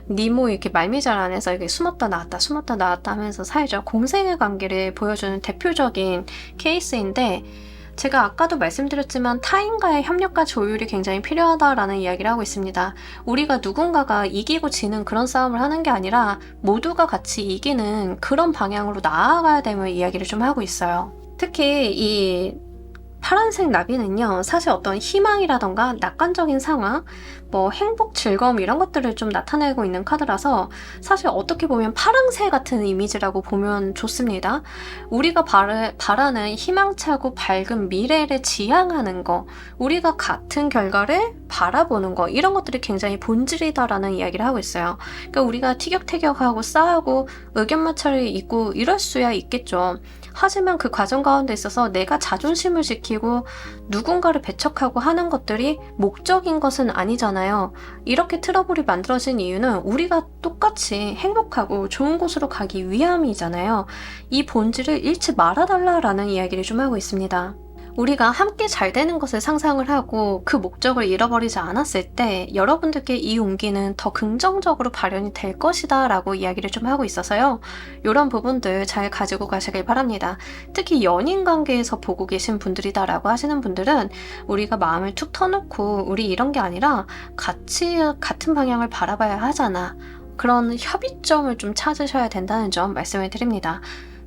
니모 이렇게 말미잘 안에서 이렇게 숨었다 나왔다 하면서 사회적 공생의 관계를 보여주는 대표적인 케이스인데 제가 아까도 말씀드렸지만 타인과의 협력과 조율이 굉장히 필요하다라는 이야기를 하고 있습니다. 우리가 누군가가 이기고 지는 그런 싸움을 하는 게 아니라 모두가 같이 이기는 그런 방향으로 나아가야 되는 이야기를 좀 하고 있어요. 특히 이 파란색 나비는요, 사실 어떤 희망이라던가 낙관적인 상황, 뭐 행복, 즐거움 이런 것들을 좀 나타내고 있는 카드라서 사실 어떻게 보면 파랑새 같은 이미지라고 보면 좋습니다. 우리가 바라는 희망차고 밝은 미래를 지향하는 거, 우리가 같은 결과를 바라보는 거, 이런 것들이 굉장히 본질이다라는 이야기를 하고 있어요. 그러니까 우리가 티격태격하고 싸우고 의견 마찰이 있고 이럴 수야 있겠죠. 하지만 그 과정 가운데 있어서 내가 자존심을 지키고 누군가를 배척하고 하는 것들이 목적인 것은 아니잖아요. 이렇게 트러블이 만들어진 이유는 우리가 똑같이 행복하고 좋은 곳으로 가기 위함이잖아요. 이 본질을 잃지 말아달라라는 이야기를 좀 하고 있습니다. 우리가 함께 잘 되는 것을 상상을 하고 그 목적을 잃어버리지 않았을 때 여러분들께 이 용기는 더 긍정적으로 발현이 될 것이다 라고 이야기를 좀 하고 있어서요. 이런 부분들 잘 가지고 가시길 바랍니다. 특히 연인 관계에서 보고 계신 분들이다 라고 하시는 분들은 우리가 마음을 툭 터놓고 우리 이런 게 아니라 같이 같은 방향을 바라봐야 하잖아. 그런 협의점을 좀 찾으셔야 된다는 점 말씀을 드립니다.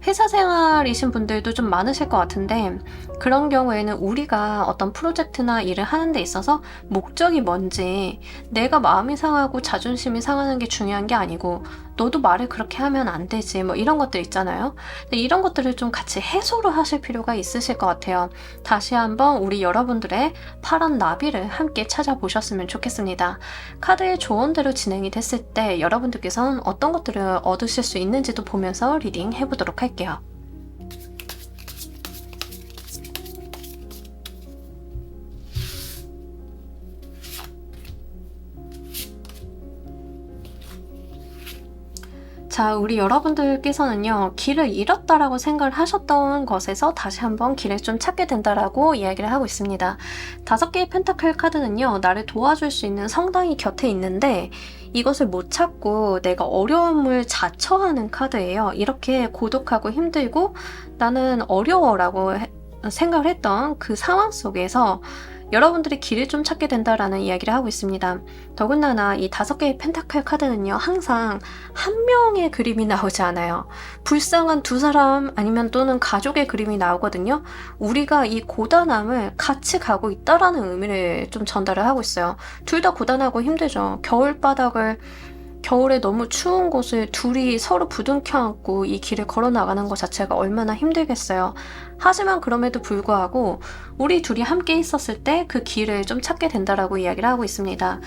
회사 생활이신 분들도 좀 많으실 것 같은데 그런 경우에는 우리가 어떤 프로젝트나 일을 하는 데 있어서 목적이 뭔지 내가 마음이 상하고 자존심이 상하는 게 중요한 게 아니고 너도 말을 그렇게 하면 안 되지 뭐 이런 것들 있잖아요. 근데 이런 것들을 좀 같이 해소를 하실 필요가 있으실 것 같아요. 다시 한번 우리 여러분들의 파란 나비를 함께 찾아보셨으면 좋겠습니다. 카드의 조언대로 진행이 됐을 때 여러분들께서는 어떤 것들을 얻으실 수 있는지도 보면서 리딩 해보도록 할게요. 자, 우리 여러분들께서는요, 길을 잃었다라고 생각을 하셨던 것에서 다시 한번 길을 좀 찾게 된다라고 이야기를 하고 있습니다. 5개의 펜타클 카드는요, 나를 도와줄 수 있는 성당이 곁에 있는데 이것을 못 찾고 내가 어려움을 자처하는 카드예요. 이렇게 고독하고 힘들고 나는 어려워라고 생각을 했던 그 상황 속에서 여러분들이 길을 좀 찾게 된다라는 이야기를 하고 있습니다. 더군다나 이 5개의 펜타클 카드는요, 항상 한 명의 그림이 나오지 않아요. 불쌍한 두 사람 아니면 또는 가족의 그림이 나오거든요. 우리가 이 고단함을 같이 가고 있다라는 의미를 좀 전달을 하고 있어요. 둘 다 고단하고 힘들죠. 겨울바닥을 겨울에 너무 추운 곳을 둘이 서로 부둥켜 안고 이 길을 걸어 나가는 것 자체가 얼마나 힘들겠어요. 하지만 그럼에도 불구하고 우리 둘이 함께 있었을 때 그 길을 좀 찾게 된다라고 이야기를 하고 있습니다.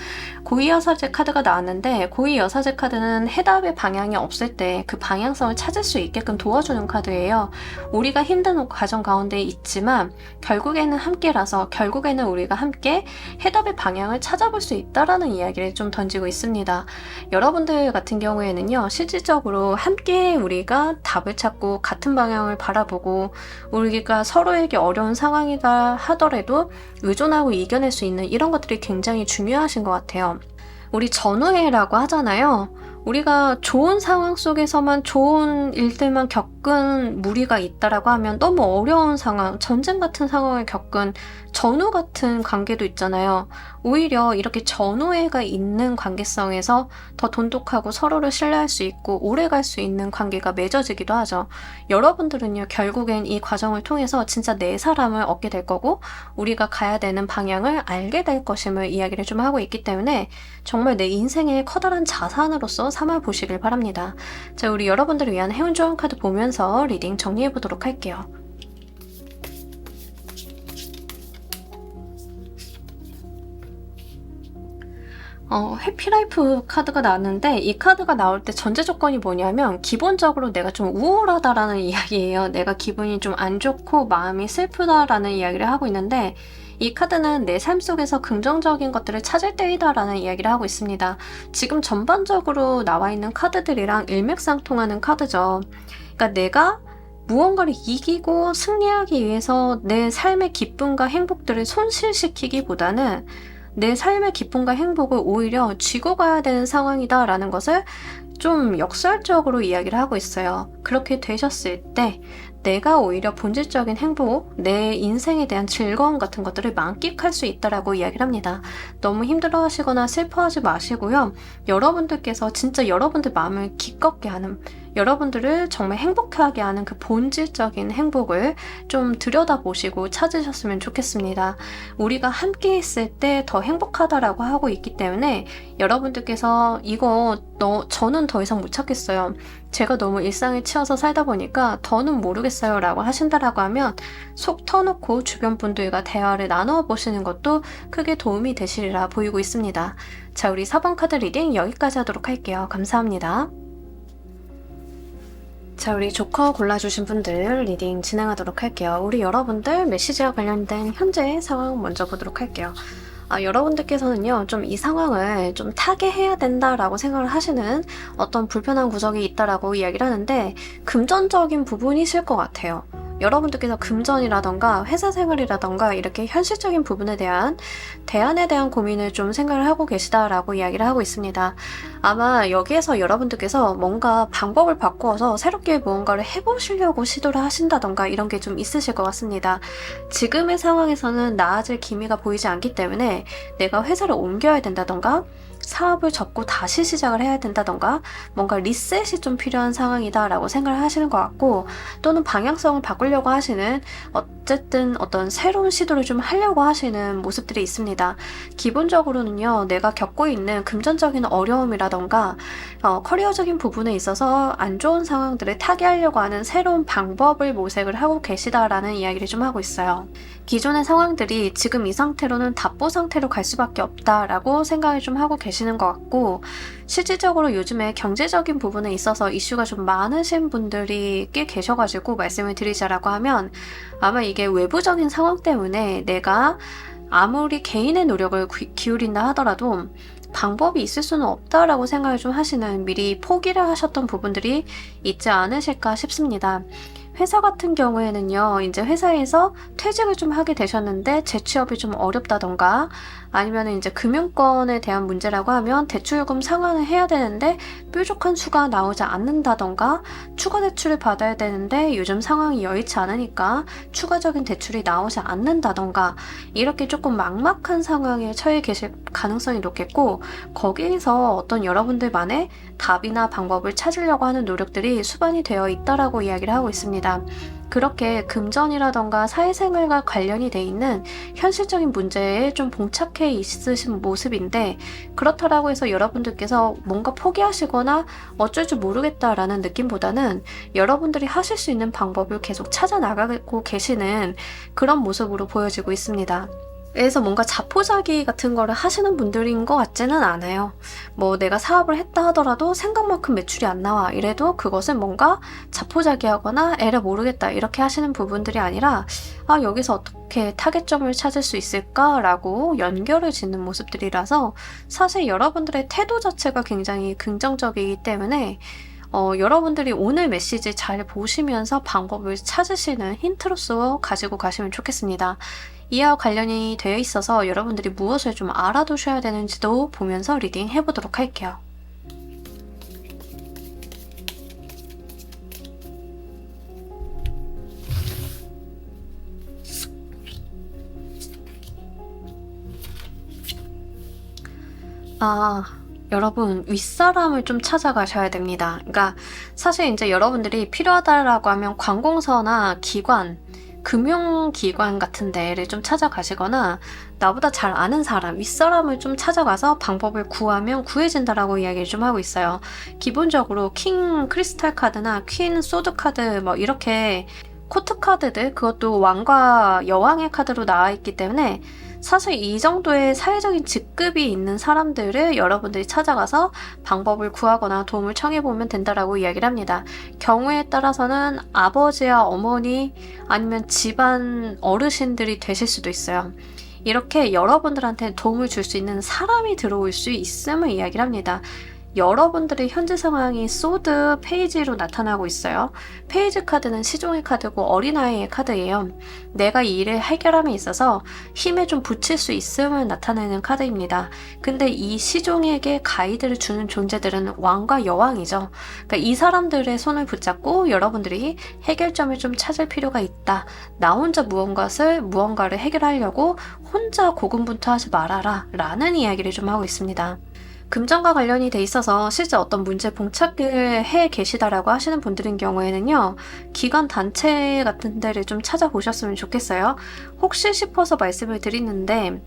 고위여사제 카드가 나왔는데 고위여사제 카드는 해답의 방향이 없을 때 그 방향성을 찾을 수 있게끔 도와주는 카드예요. 우리가 힘든 과정 가운데 있지만 결국에는 함께라서 결국에는 우리가 함께 해답의 방향을 찾아볼 수 있다라는 이야기를 좀 던지고 있습니다. 여러분들 같은 경우에는요, 실질적으로 함께 우리가 답을 찾고 같은 방향을 바라보고 우리가 서로에게 어려운 상황이다 하더라도 의존하고 이겨낼 수 있는 이런 것들이 굉장히 중요하신 것 같아요. 우리 전우회라고 하잖아요. 우리가 좋은 상황 속에서만 좋은 일들만 겪은 무리가 있다라고 하면 너무 어려운 상황, 전쟁 같은 상황을 겪은 전우 같은 관계도 있잖아요. 오히려 이렇게 전우애가 있는 관계성에서 더 돈독하고 서로를 신뢰할 수 있고 오래 갈 수 있는 관계가 맺어지기도 하죠. 여러분들은요, 결국엔 이 과정을 통해서 진짜 내 사람을 얻게 될 거고 우리가 가야 되는 방향을 알게 될 것임을 이야기를 좀 하고 있기 때문에 정말 내 인생의 커다란 자산으로서 삼아 보시길 바랍니다. 자, 우리 여러분들을 위한 행운 조언 카드 보면서 리딩 정리해 보도록 할게요. 해피라이프 카드가 나왔는데 이 카드가 나올 때 전제 조건이 뭐냐면 기본적으로 내가 좀 우울하다라는 이야기예요. 내가 기분이 좀 안 좋고 마음이 슬프다라는 이야기를 하고 있는데 이 카드는 내 삶 속에서 긍정적인 것들을 찾을 때이다라는 이야기를 하고 있습니다. 지금 전반적으로 나와 있는 카드들이랑 일맥상통하는 카드죠. 그러니까 내가 무언가를 이기고 승리하기 위해서 내 삶의 기쁨과 행복들을 손실시키기보다는 내 삶의 기쁨과 행복을 오히려 쥐고 가야 되는 상황이다라는 것을 좀 역설적으로 이야기를 하고 있어요. 그렇게 되셨을 때 내가 오히려 본질적인 행복, 내 인생에 대한 즐거움 같은 것들을 만끽할 수 있다라고 이야기를 합니다. 너무 힘들어하시거나 슬퍼하지 마시고요. 여러분들께서 진짜 여러분들 마음을 기껍게 하는, 여러분들을 정말 행복하게 하는 그 본질적인 행복을 좀 들여다보시고 찾으셨으면 좋겠습니다. 우리가 함께 있을 때 더 행복하다라고 하고 있기 때문에 여러분들께서 저는 더 이상 못 찾겠어요. 제가 너무 일상에 치여서 살다 보니까 더는 모르겠어요 라고 하신다라고 하면 속 터놓고 주변 분들과 대화를 나누어 보시는 것도 크게 도움이 되시리라 보이고 있습니다. 자, 우리 4번 카드 리딩 여기까지 하도록 할게요. 감사합니다. 자, 우리 조커 골라주신 분들 리딩 진행하도록 할게요. 우리 여러분들 메시지와 관련된 현재 상황 먼저 보도록 할게요. 여러분들께서는요, 좀 이 상황을 좀 타개해야 된다라고 생각을 하시는 어떤 불편한 구석이 있다라고 이야기를 하는데 금전적인 부분이실 것 같아요. 여러분들께서 금전이라던가 회사 생활이라던가 이렇게 현실적인 부분에 대한 대안에 대한 고민을 좀 생각을 하고 계시다라고 이야기를 하고 있습니다. 아마 여기에서 여러분들께서 뭔가 방법을 바꾸어서 새롭게 무언가를 해보시려고 시도를 하신다던가 이런 게 좀 있으실 것 같습니다. 지금의 상황에서는 나아질 기미가 보이지 않기 때문에 내가 회사를 옮겨야 된다던가 사업을 접고 다시 시작을 해야 된다던가 뭔가 리셋이 좀 필요한 상황이다 라고 생각을 하시는 것 같고, 또는 방향성을 바꾸려고 하시는 어쨌든 어떤 새로운 시도를 좀 하려고 하시는 모습들이 있습니다. 기본적으로는요, 내가 겪고 있는 금전적인 어려움이라던가 커리어적인 부분에 있어서 안 좋은 상황들을 타개하려고 하는 새로운 방법을 모색을 하고 계시다라는 이야기를 좀 하고 있어요. 기존의 상황들이 지금 이 상태로는 답보 상태로 갈 수밖에 없다라고 생각을 좀 하고 계시는 것 같고, 실질적으로 요즘에 경제적인 부분에 있어서 이슈가 좀 많으신 분들이 꽤 계셔가지고 말씀을 드리자라고 하면 아마 이게 외부적인 상황 때문에 내가 아무리 개인의 노력을 기울인다 하더라도 방법이 있을 수는 없다라고 생각을 좀 하시는, 미리 포기를 하셨던 부분들이 있지 않으실까 싶습니다. 회사 같은 경우에는요, 이제 회사에서 퇴직을 좀 하게 되셨는데 재취업이 좀 어렵다던가, 아니면 이제 금융권에 대한 문제라고 하면 대출금 상환을 해야 되는데 뾰족한 수가 나오지 않는다던가, 추가 대출을 받아야 되는데 요즘 상황이 여의치 않으니까 추가적인 대출이 나오지 않는다던가, 이렇게 조금 막막한 상황에 처해 계실 가능성이 높겠고, 거기에서 어떤 여러분들만의 답이나 방법을 찾으려고 하는 노력들이 수반이 되어 있다라고 이야기를 하고 있습니다. 그렇게 금전이라던가 사회생활과 관련이 돼 있는 현실적인 문제에 좀 봉착해 있으신 모습인데, 그렇다라고 해서 여러분들께서 뭔가 포기하시거나 어쩔 줄 모르겠다라는 느낌보다는 여러분들이 하실 수 있는 방법을 계속 찾아 나가고 계시는 그런 모습으로 보여지고 있습니다. 그래서 뭔가 자포자기 같은 거를 하시는 분들인 것 같지는 않아요. 뭐 내가 사업을 했다 하더라도 생각만큼 매출이 안 나와 이래도 그것은 뭔가 자포자기하거나 에라 모르겠다 이렇게 하시는 부분들이 아니라, 아 여기서 어떻게 타겟점을 찾을 수 있을까라고 연결을 짓는 모습들이라서 사실 여러분들의 태도 자체가 굉장히 긍정적이기 때문에 여러분들이 오늘 메시지 잘 보시면서 방법을 찾으시는 힌트로서 가지고 가시면 좋겠습니다. 이와 관련이 되어 있어서 여러분들이 무엇을 좀 알아두셔야 되는지도 보면서 리딩 해보도록 할게요. 여러분, 윗사람을 좀 찾아가셔야 됩니다. 그러니까 사실 이제 여러분들이 필요하다라고 하면 관공서나 기관, 금융기관 같은 데를 좀 찾아가시거나 나보다 잘 아는 사람, 윗사람을 좀 찾아가서 방법을 구하면 구해진다라고 이야기를 좀 하고 있어요. 기본적으로 킹 크리스탈 카드나 퀸 소드 카드 뭐 이렇게 코트 카드들, 그것도 왕과 여왕의 카드로 나와 있기 때문에 사실 이 정도의 사회적인 직급이 있는 사람들을 여러분들이 찾아가서 방법을 구하거나 도움을 청해보면 된다라고 이야기를 합니다. 경우에 따라서는 아버지와 어머니 아니면 집안 어르신들이 되실 수도 있어요. 이렇게 여러분들한테 도움을 줄 수 있는 사람이 들어올 수 있음을 이야기를 합니다. 여러분들의 현재 상황이 소드 페이지로 나타나고 있어요. 페이지 카드는 시종의 카드고 어린아이의 카드예요. 내가 이 일을 해결함에 있어서 힘에 좀 붙일 수 있음을 나타내는 카드입니다. 근데 이 시종에게 가이드를 주는 존재들은 왕과 여왕이죠. 그러니까 이 사람들의 손을 붙잡고 여러분들이 해결점을 좀 찾을 필요가 있다. 나 혼자 무언가를 해결하려고 혼자 고군분투하지 말아라 라는 이야기를 좀 하고 있습니다. 금전과 관련이 돼 있어서 실제 어떤 문제에 봉착을 해 계시다라고 하시는 분들인 경우에는요, 기관 단체 같은 데를 좀 찾아보셨으면 좋겠어요. 혹시 싶어서 말씀을 드리는데,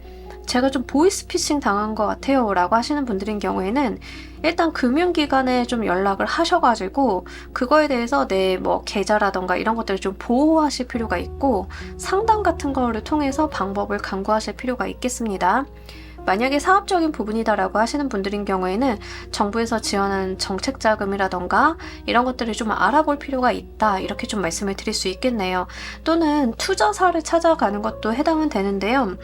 제가 좀 보이스피싱 당한 것 같아요 라고 하시는 분들인 경우에는 일단 금융기관에 좀 연락을 하셔가지고 그거에 대해서 내 뭐 계좌라던가 이런 것들을 좀 보호하실 필요가 있고, 상담 같은 거를 통해서 방법을 강구하실 필요가 있겠습니다. 만약에 사업적인 부분이다라고 하시는 분들인 경우에는 정부에서 지원하는 정책 자금이라던가 이런 것들을 좀 알아볼 필요가 있다, 이렇게 좀 말씀을 드릴 수 있겠네요. 또는 투자사를 찾아가는 것도 해당은 되는데요.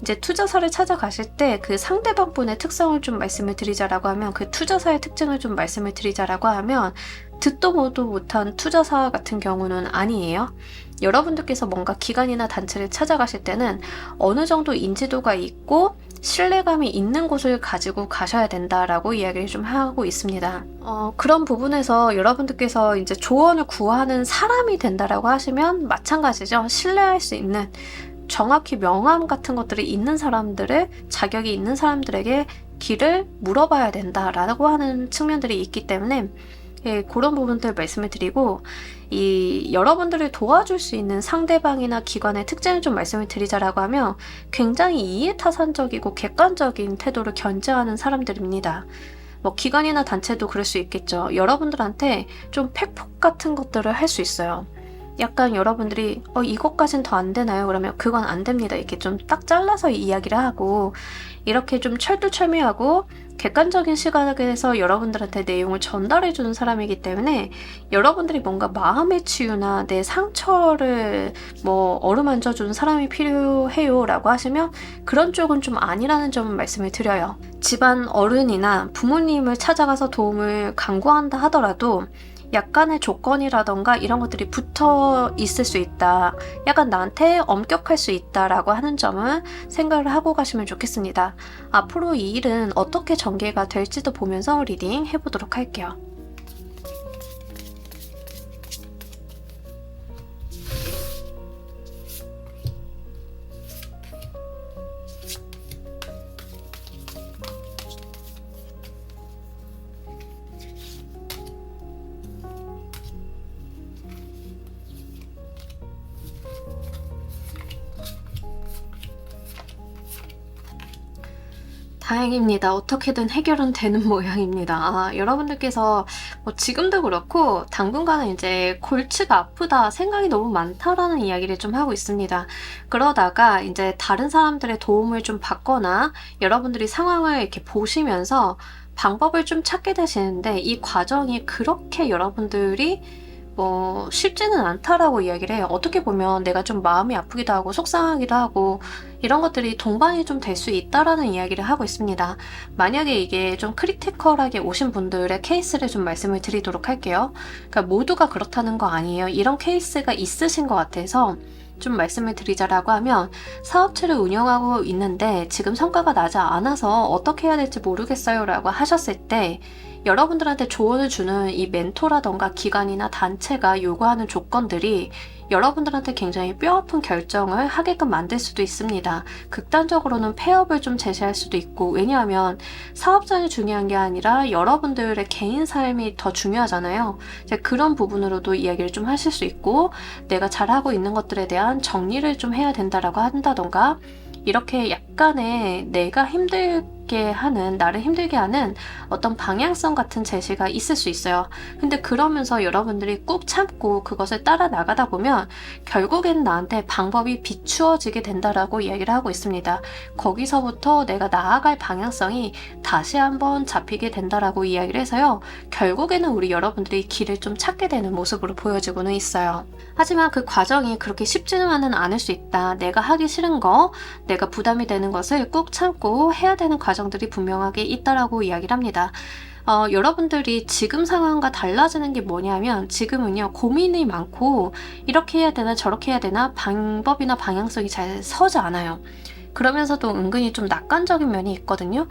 이제 투자사를 찾아가실 때 그 상대방 분의 특성을 좀 말씀을 드리자라고 하면, 그 투자사의 특징을 좀 말씀을 드리자라고 하면 듣도 보도 못한 투자사 같은 경우는 아니에요. 여러분들께서 뭔가 기관이나 단체를 찾아가실 때는 어느 정도 인지도가 있고 신뢰감이 있는 곳을 가지고 가셔야 된다라고 이야기를 좀 하고 있습니다. 그런 부분에서 여러분들께서 이제 조언을 구하는 사람이 된다라고 하시면 마찬가지죠. 신뢰할 수 있는 정확히 명함 같은 것들이 있는 사람들을, 자격이 있는 사람들에게 길을 물어봐야 된다라고 하는 측면들이 있기 때문에 그런 부분들 말씀을 드리고, 여러분들을 도와줄 수 있는 상대방이나 기관의 특징을 좀 말씀을 드리자라고 하면 굉장히 이해타산적이고 객관적인 태도를 견지하는 사람들입니다. 뭐 기관이나 단체도 그럴 수 있겠죠. 여러분들한테 좀 팩폭 같은 것들을 할 수 있어요. 약간 여러분들이 이것까진 더 안 되나요? 그러면 그건 안 됩니다. 이렇게 좀 딱 잘라서 이야기를 하고, 이렇게 좀 철두철미하고 객관적인 시각에서 여러분들한테 내용을 전달해주는 사람이기 때문에 여러분들이 뭔가 마음의 치유나 내 상처를 어루만져주는 사람이 필요해요 라고 하시면 그런 쪽은 좀 아니라는 점을 말씀을 드려요. 집안 어른이나 부모님을 찾아가서 도움을 강구한다 하더라도 약간의 조건이라던가 이런 것들이 붙어 있을 수 있다, 약간 나한테 엄격할 수 있다라고 하는 점은 생각을 하고 가시면 좋겠습니다. 앞으로 이 일은 어떻게 전개가 될지도 보면서 리딩 해보도록 할게요. 다행입니다. 어떻게든 해결은 되는 모양입니다. 여러분들께서 뭐 지금도 그렇고 당분간은 이제 골치가 아프다, 생각이 너무 많다라는 이야기를 좀 하고 있습니다. 그러다가 이제 다른 사람들의 도움을 좀 받거나 여러분들이 상황을 이렇게 보시면서 방법을 좀 찾게 되시는데 이 과정이 그렇게 여러분들이 쉽지는 않다라고 이야기를 해요. 어떻게 보면 내가 좀 마음이 아프기도 하고 속상하기도 하고 이런 것들이 동반이 좀 될 수 있다라는 이야기를 하고 있습니다. 만약에 이게 좀 크리티컬하게 오신 분들의 케이스를 좀 말씀을 드리도록 할게요. 그러니까 모두가 그렇다는 거 아니에요. 이런 케이스가 있으신 것 같아서 좀 말씀을 드리자라고 하면 사업체를 운영하고 있는데 지금 성과가 나지 않아서 어떻게 해야 될지 모르겠어요 라고 하셨을 때 여러분들한테 조언을 주는 이 멘토라던가 기관이나 단체가 요구하는 조건들이 여러분들한테 굉장히 뼈아픈 결정을 하게끔 만들 수도 있습니다. 극단적으로는 폐업을 좀 제시할 수도 있고, 왜냐하면 사업장이 중요한 게 아니라 여러분들의 개인 삶이 더 중요하잖아요. 이제 그런 부분으로도 이야기를 좀 하실 수 있고, 내가 잘하고 있는 것들에 대한 정리를 좀 해야 된다라고 한다던가, 이렇게 약간의 내가 나를 힘들게 하는 어떤 방향성 같은 제시가 있을 수 있어요. 근데 그러면서 여러분들이 꾹 참고 그것을 따라 나가다 보면 결국엔 나한테 방법이 비추어지게 된다라고 이야기를 하고 있습니다. 거기서부터 내가 나아갈 방향성이 다시 한번 잡히게 된다라고 이야기를 해서요. 결국에는 우리 여러분들이 길을 좀 찾게 되는 모습으로 보여지고는 있어요. 하지만 그 과정이 그렇게 쉽지는 않을 수 있다. 내가 하기 싫은 거, 내가 부담이 되는 것을 꾹 참고 해야 되는 과정들이 분명하게 있다라고 이야기를 합니다. 여러분들이 지금 상황과 달라지는 게 뭐냐면 지금은요 고민이 많고 이렇게 해야 되나 저렇게 해야 되나 방법이나 방향성이 잘 서지 않아요. 그러면서도 은근히 좀 낙관적인 면이 있거든요.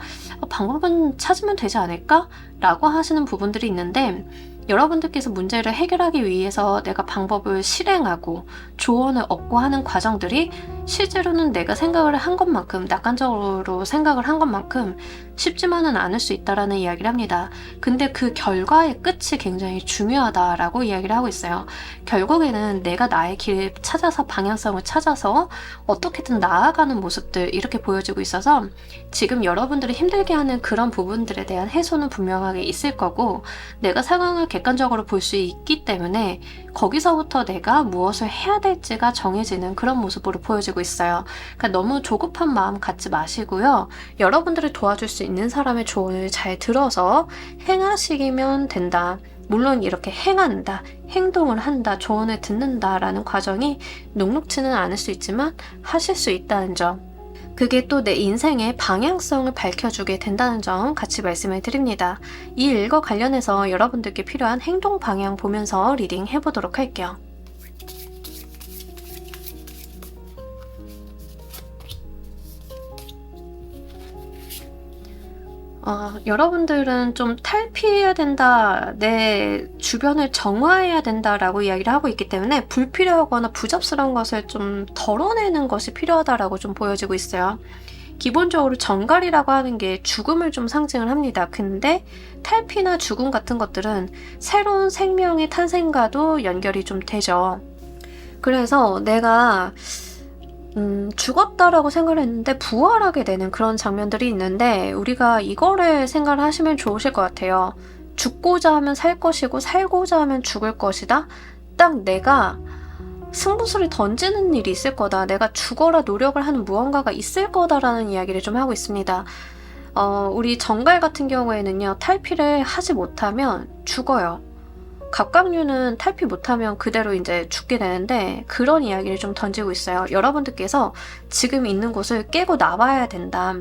방법은 찾으면 되지 않을까? 라고 하시는 부분들이 있는데 여러분들께서 문제를 해결하기 위해서 내가 방법을 실행하고 조언을 얻고 하는 과정들이 실제로는 내가 생각을 한 것만큼 낙관적으로 생각을 한 것만큼 쉽지만은 않을 수 있다라는 이야기를 합니다. 근데 그 결과의 끝이 굉장히 중요하다라고 이야기를 하고 있어요. 결국에는 내가 나의 길을 찾아서 방향성을 찾아서 어떻게든 나아가는 모습들 이렇게 보여지고 있어서 지금 여러분들이 힘들게 하는 그런 부분들에 대한 해소는 분명하게 있을 거고 내가 상황을 객관적으로 볼 수 있기 때문에 거기서부터 내가 무엇을 해야 될지가 정해지는 그런 모습으로 보여지고 있어요. 그러니까 너무 조급한 마음 갖지 마시고요. 여러분들을 도와줄 수 있는 사람의 조언을 잘 들어서 행하시면 된다. 물론 이렇게 행한다, 행동을 한다, 조언을 듣는다라는 과정이 녹록지는 않을 수 있지만 하실 수 있다는 점. 그게 또 내 인생의 방향성을 밝혀주게 된다는 점 같이 말씀을 드립니다. 이 일과 관련해서 여러분들께 필요한 행동 방향 보면서 리딩 해보도록 할게요. 여러분들은 좀 탈피해야 된다, 내 주변을 정화해야 된다라고 이야기를 하고 있기 때문에 불필요하거나 부잡스러운 것을 좀 덜어내는 것이 필요하다라고 좀 보여지고 있어요. 기본적으로 정갈이라고 하는 게 죽음을 좀 상징을 합니다. 근데 탈피나 죽음 같은 것들은 새로운 생명의 탄생과도 연결이 좀 되죠. 그래서 내가 죽었다라고 생각을 했는데 부활하게 되는 그런 장면들이 있는데 우리가 이거를 생각을 하시면 좋으실 것 같아요. 죽고자 하면 살 것이고 살고자 하면 죽을 것이다. 딱 내가 승부수를 던지는 일이 있을 거다. 내가 죽어라 노력을 하는 무언가가 있을 거다라는 이야기를 좀 하고 있습니다. 우리 정갈 같은 경우에는요. 탈피를 하지 못하면 죽어요. 갑각류는 탈피 못하면 그대로 이제 죽게 되는데 그런 이야기를 좀 던지고 있어요. 여러분들께서 지금 있는 곳을 깨고 나와야 된다.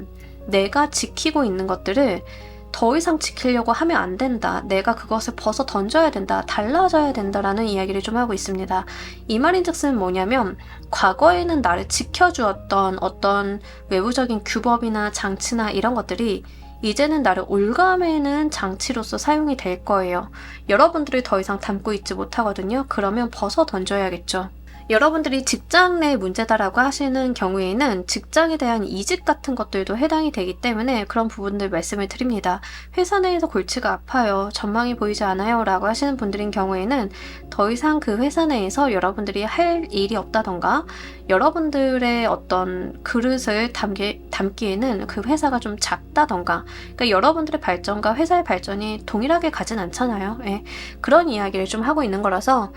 내가 지키고 있는 것들을 더 이상 지키려고 하면 안 된다. 내가 그것을 벗어 던져야 된다. 달라져야 된다라는 이야기를 좀 하고 있습니다. 이 말인즉슨 뭐냐면 과거에는 나를 지켜주었던 어떤 외부적인 규범이나 장치나 이런 것들이 이제는 나를 올가매는 장치로서 사용이 될 거예요. 여러분들이 더 이상 담고 있지 못하거든요. 그러면 벗어 던져야겠죠. 여러분들이 직장 내 문제다라고 하시는 경우에는 직장에 대한 이직 같은 것들도 해당이 되기 때문에 그런 부분들 말씀을 드립니다. 회사 내에서 골치가 아파요, 전망이 보이지 않아요 라고 하시는 분들인 경우에는 더 이상 그 회사 내에서 여러분들이 할 일이 없다던가 여러분들의 어떤 그릇을 담기에는 그 회사가 좀 작다던가, 그러니까 여러분들의 발전과 회사의 발전이 동일하게 가진 않잖아요. 예, 그런 이야기를 좀 하고 있는 거라서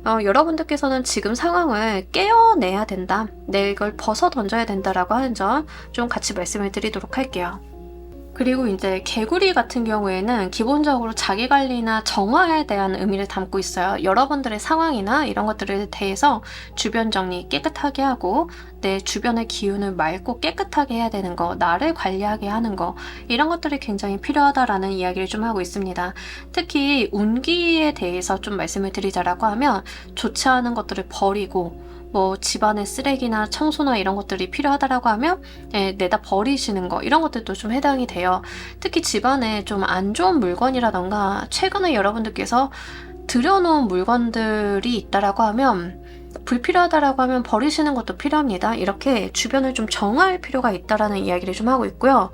여러분들께서는 지금 상황을 깨어내야 된다, 이걸 벗어 던져야 된다라고 하는 점 좀 같이 말씀을 드리도록 할게요. 그리고 이제 개구리 같은 경우에는 기본적으로 자기관리나 정화에 대한 의미를 담고 있어요. 여러분들의 상황이나 이런 것들에 대해서 주변 정리 깨끗하게 하고 내 주변의 기운을 맑고 깨끗하게 해야 되는 거, 나를 관리하게 하는 거, 이런 것들이 굉장히 필요하다라는 이야기를 좀 하고 있습니다. 특히 운기에 대해서 좀 말씀을 드리자라고 하면 좋지 않은 것들을 버리고 뭐 집안의 쓰레기나 청소나 이런 것들이 필요하다라고 하면 내다 버리시는 거, 이런 것들도 좀 해당이 돼요. 특히 집안에 좀 안 좋은 물건이라던가 최근에 여러분들께서 들여놓은 물건들이 있다라고 하면, 불필요하다라고 하면 버리시는 것도 필요합니다. 이렇게 주변을 좀 정할 필요가 있다라는 이야기를 좀 하고 있고요.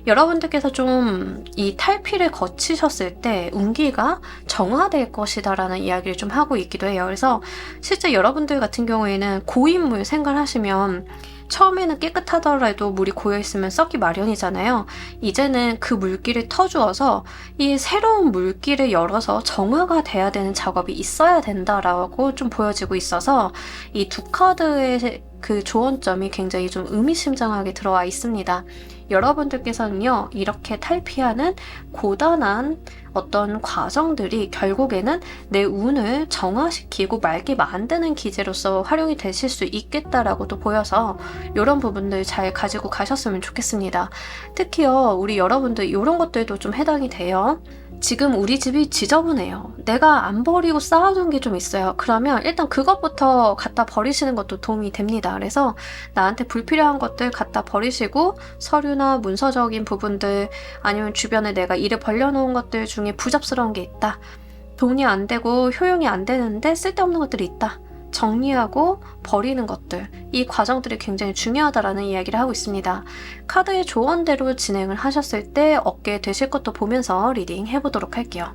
여러분들께서 좀 이 탈피를 거치셨을 때 운기가 정화될 것이다라는 이야기를 좀 하고 있기도 해요. 그래서 실제 여러분들 같은 경우에는 고인물 생각하시면 처음에는 깨끗하더라도 물이 고여있으면 썩기 마련이잖아요. 이제는 그 물기를 터주어서 이 새로운 물기를 열어서 정화가 돼야 되는 작업이 있어야 된다라고 좀 보여지고 있어서 이 두 카드의 그 조언점이 굉장히 좀 의미심장하게 들어와 있습니다. 여러분들께서는요, 이렇게 탈피하는 고단한 어떤 과정들이 결국에는 내 운을 정화시키고 맑게 만드는 기제로서 활용이 되실 수 있겠다라고도 보여서 이런 부분들 잘 가지고 가셨으면 좋겠습니다. 특히요, 우리 여러분들 이런 것들도 좀 해당이 돼요. 지금 우리 집이 지저분해요. 내가 안 버리고 쌓아둔 게 좀 있어요. 그러면 일단 그것부터 갖다 버리시는 것도 도움이 됩니다. 그래서 나한테 불필요한 것들 갖다 버리시고 서류나 문서적인 부분들, 아니면 주변에 내가 일을 벌려놓은 것들 중에 부잡스러운 게 있다, 돈이 안 되고 효용이 안 되는데 쓸데없는 것들이 있다, 정리하고 버리는 것들, 이 과정들이 굉장히 중요하다라는 이야기를 하고 있습니다. 카드의 조언대로 진행을 하셨을 때 얻게 되실 것도 보면서 리딩 해보도록 할게요.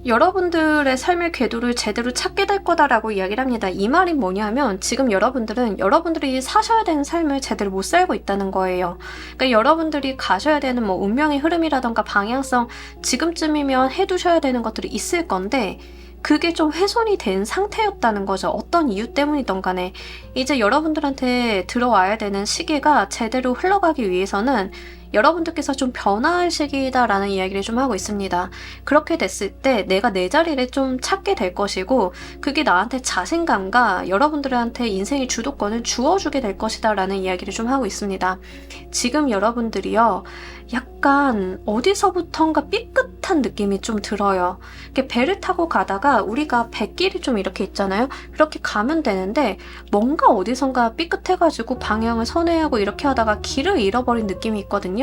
여러분들의 삶의 궤도를 제대로 찾게 될 거다라고 이야기를 합니다. 이 말이 뭐냐면 지금 여러분들은 여러분들이 사셔야 되는 삶을 제대로 못 살고 있다는 거예요. 그러니까 여러분들이 가셔야 되는 뭐 운명의 흐름이라던가 방향성, 지금쯤이면 해두셔야 되는 것들이 있을 건데 그게 좀 훼손이 된 상태였다는 거죠. 어떤 이유 때문이든 간에 이제 여러분들한테 들어와야 되는 시기가 제대로 흘러가기 위해서는 여러분들께서 좀 변화할 시기다라는 이야기를 좀 하고 있습니다. 그렇게 됐을 때 내가 내 자리를 좀 찾게 될 것이고 그게 나한테 자신감과 여러분들한테 인생의 주도권을 주어주게 될 것이다 라는 이야기를 좀 하고 있습니다. 지금 여러분들이요, 약간 어디서부턴가 삐끗한 느낌이 좀 들어요. 이렇게 배를 타고 가다가 우리가 뱃길이 좀 이렇게 있잖아요. 그렇게 가면 되는데 뭔가 어디선가 삐끗해가지고 방향을 선회하고 이렇게 하다가 길을 잃어버린 느낌이 있거든요.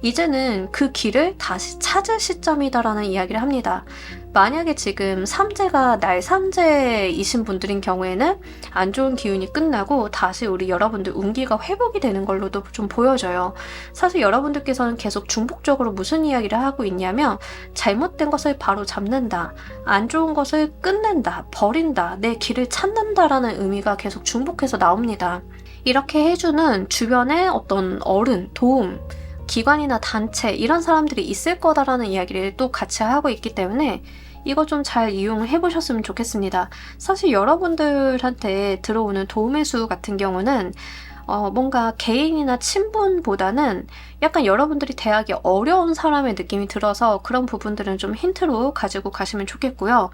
이제는 그 길을 다시 찾을 시점이다라는 이야기를 합니다. 만약에 지금 삼재가 날삼재이신 분들인 경우에는 안 좋은 기운이 끝나고 다시 우리 여러분들 운기가 회복이 되는 걸로도 좀 보여져요. 사실 여러분들께서는 계속 중복적으로 무슨 이야기를 하고 있냐면 잘못된 것을 바로 잡는다, 안 좋은 것을 끝낸다, 버린다, 내 길을 찾는다라는 의미가 계속 중복해서 나옵니다. 이렇게 해주는 주변에 어떤 어른, 도움, 기관이나 단체 이런 사람들이 있을 거다라는 이야기를 또 같이 하고 있기 때문에 이거 좀 잘 이용을 해보셨으면 좋겠습니다. 사실 여러분들한테 들어오는 도움의 수 같은 경우는 뭔가 개인이나 친분보다는 약간 여러분들이 대하기 어려운 사람의 느낌이 들어서 그런 부분들은 좀 힌트로 가지고 가시면 좋겠고요.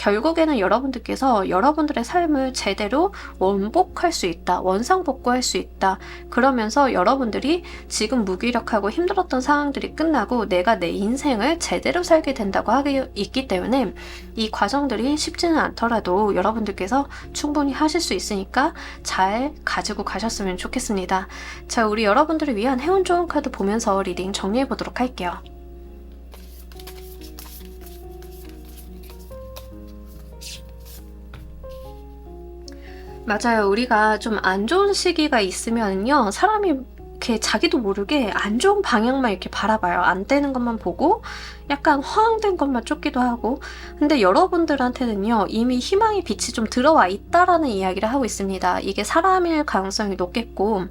결국에는 여러분들께서 여러분들의 삶을 제대로 원복할 수 있다, 원상복구할 수 있다. 그러면서 여러분들이 지금 무기력하고 힘들었던 상황들이 끝나고 내가 내 인생을 제대로 살게 된다고 하게 있기 때문에 이 과정들이 쉽지는 않더라도 여러분들께서 충분히 하실 수 있으니까 잘 가지고 가셨으면 좋겠습니다. 자, 우리 여러분들을 위한 행운 좋은 카드 보면서 리딩 정리해 보도록 할게요. 맞아요. 우리가 좀 안 좋은 시기가 있으면요, 사람이 이렇게 자기도 모르게 안 좋은 방향만 이렇게 바라봐요. 안 되는 것만 보고 약간 허황된 것만 쫓기도 하고. 근데 여러분들한테는요, 이미 희망의 빛이 좀 들어와 있다라는 이야기를 하고 있습니다. 이게 사람일 가능성이 높겠고,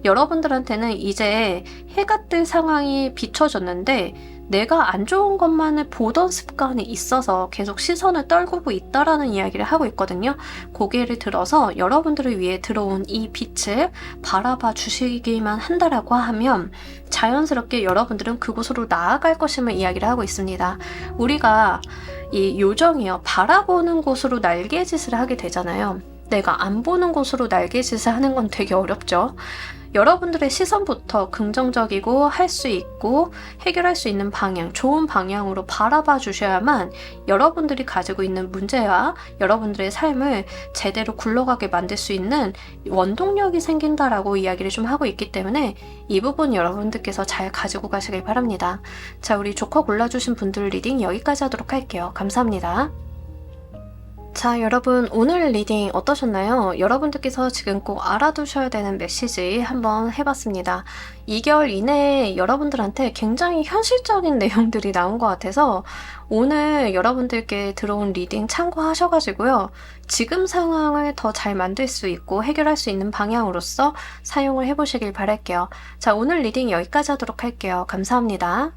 여러분들한테는 이제 해가 뜰 상황이 비춰졌는데 내가 안 좋은 것만을 보던 습관이 있어서 계속 시선을 떨구고 있다라는 이야기를 하고 있거든요. 고개를 들어서 여러분들을 위해 들어온 이 빛을 바라봐 주시기만 한다라고 하면 자연스럽게 여러분들은 그곳으로 나아갈 것임을 이야기를 하고 있습니다. 우리가 이 요정이요, 바라보는 곳으로 날개짓을 하게 되잖아요. 내가 안 보는 곳으로 날개짓을 하는 건 되게 어렵죠. 여러분들의 시선부터 긍정적이고 할 수 있고 해결할 수 있는 방향, 좋은 방향으로 바라봐 주셔야만 여러분들이 가지고 있는 문제와 여러분들의 삶을 제대로 굴러가게 만들 수 있는 원동력이 생긴다라고 이야기를 좀 하고 있기 때문에 이 부분 여러분들께서 잘 가지고 가시길 바랍니다. 자, 우리 조커 골라주신 분들 리딩 여기까지 하도록 할게요. 감사합니다. 자, 여러분, 오늘 리딩 어떠셨나요? 여러분들께서 지금 꼭 알아두셔야 되는 메시지 한번 해봤습니다. 2개월 이내에 여러분들한테 굉장히 현실적인 내용들이 나온 것 같아서 오늘 여러분들께 들어온 리딩 참고하셔가지고요, 지금 상황을 더 잘 만들 수 있고 해결할 수 있는 방향으로서 사용을 해보시길 바랄게요. 자, 오늘 리딩 여기까지 하도록 할게요. 감사합니다.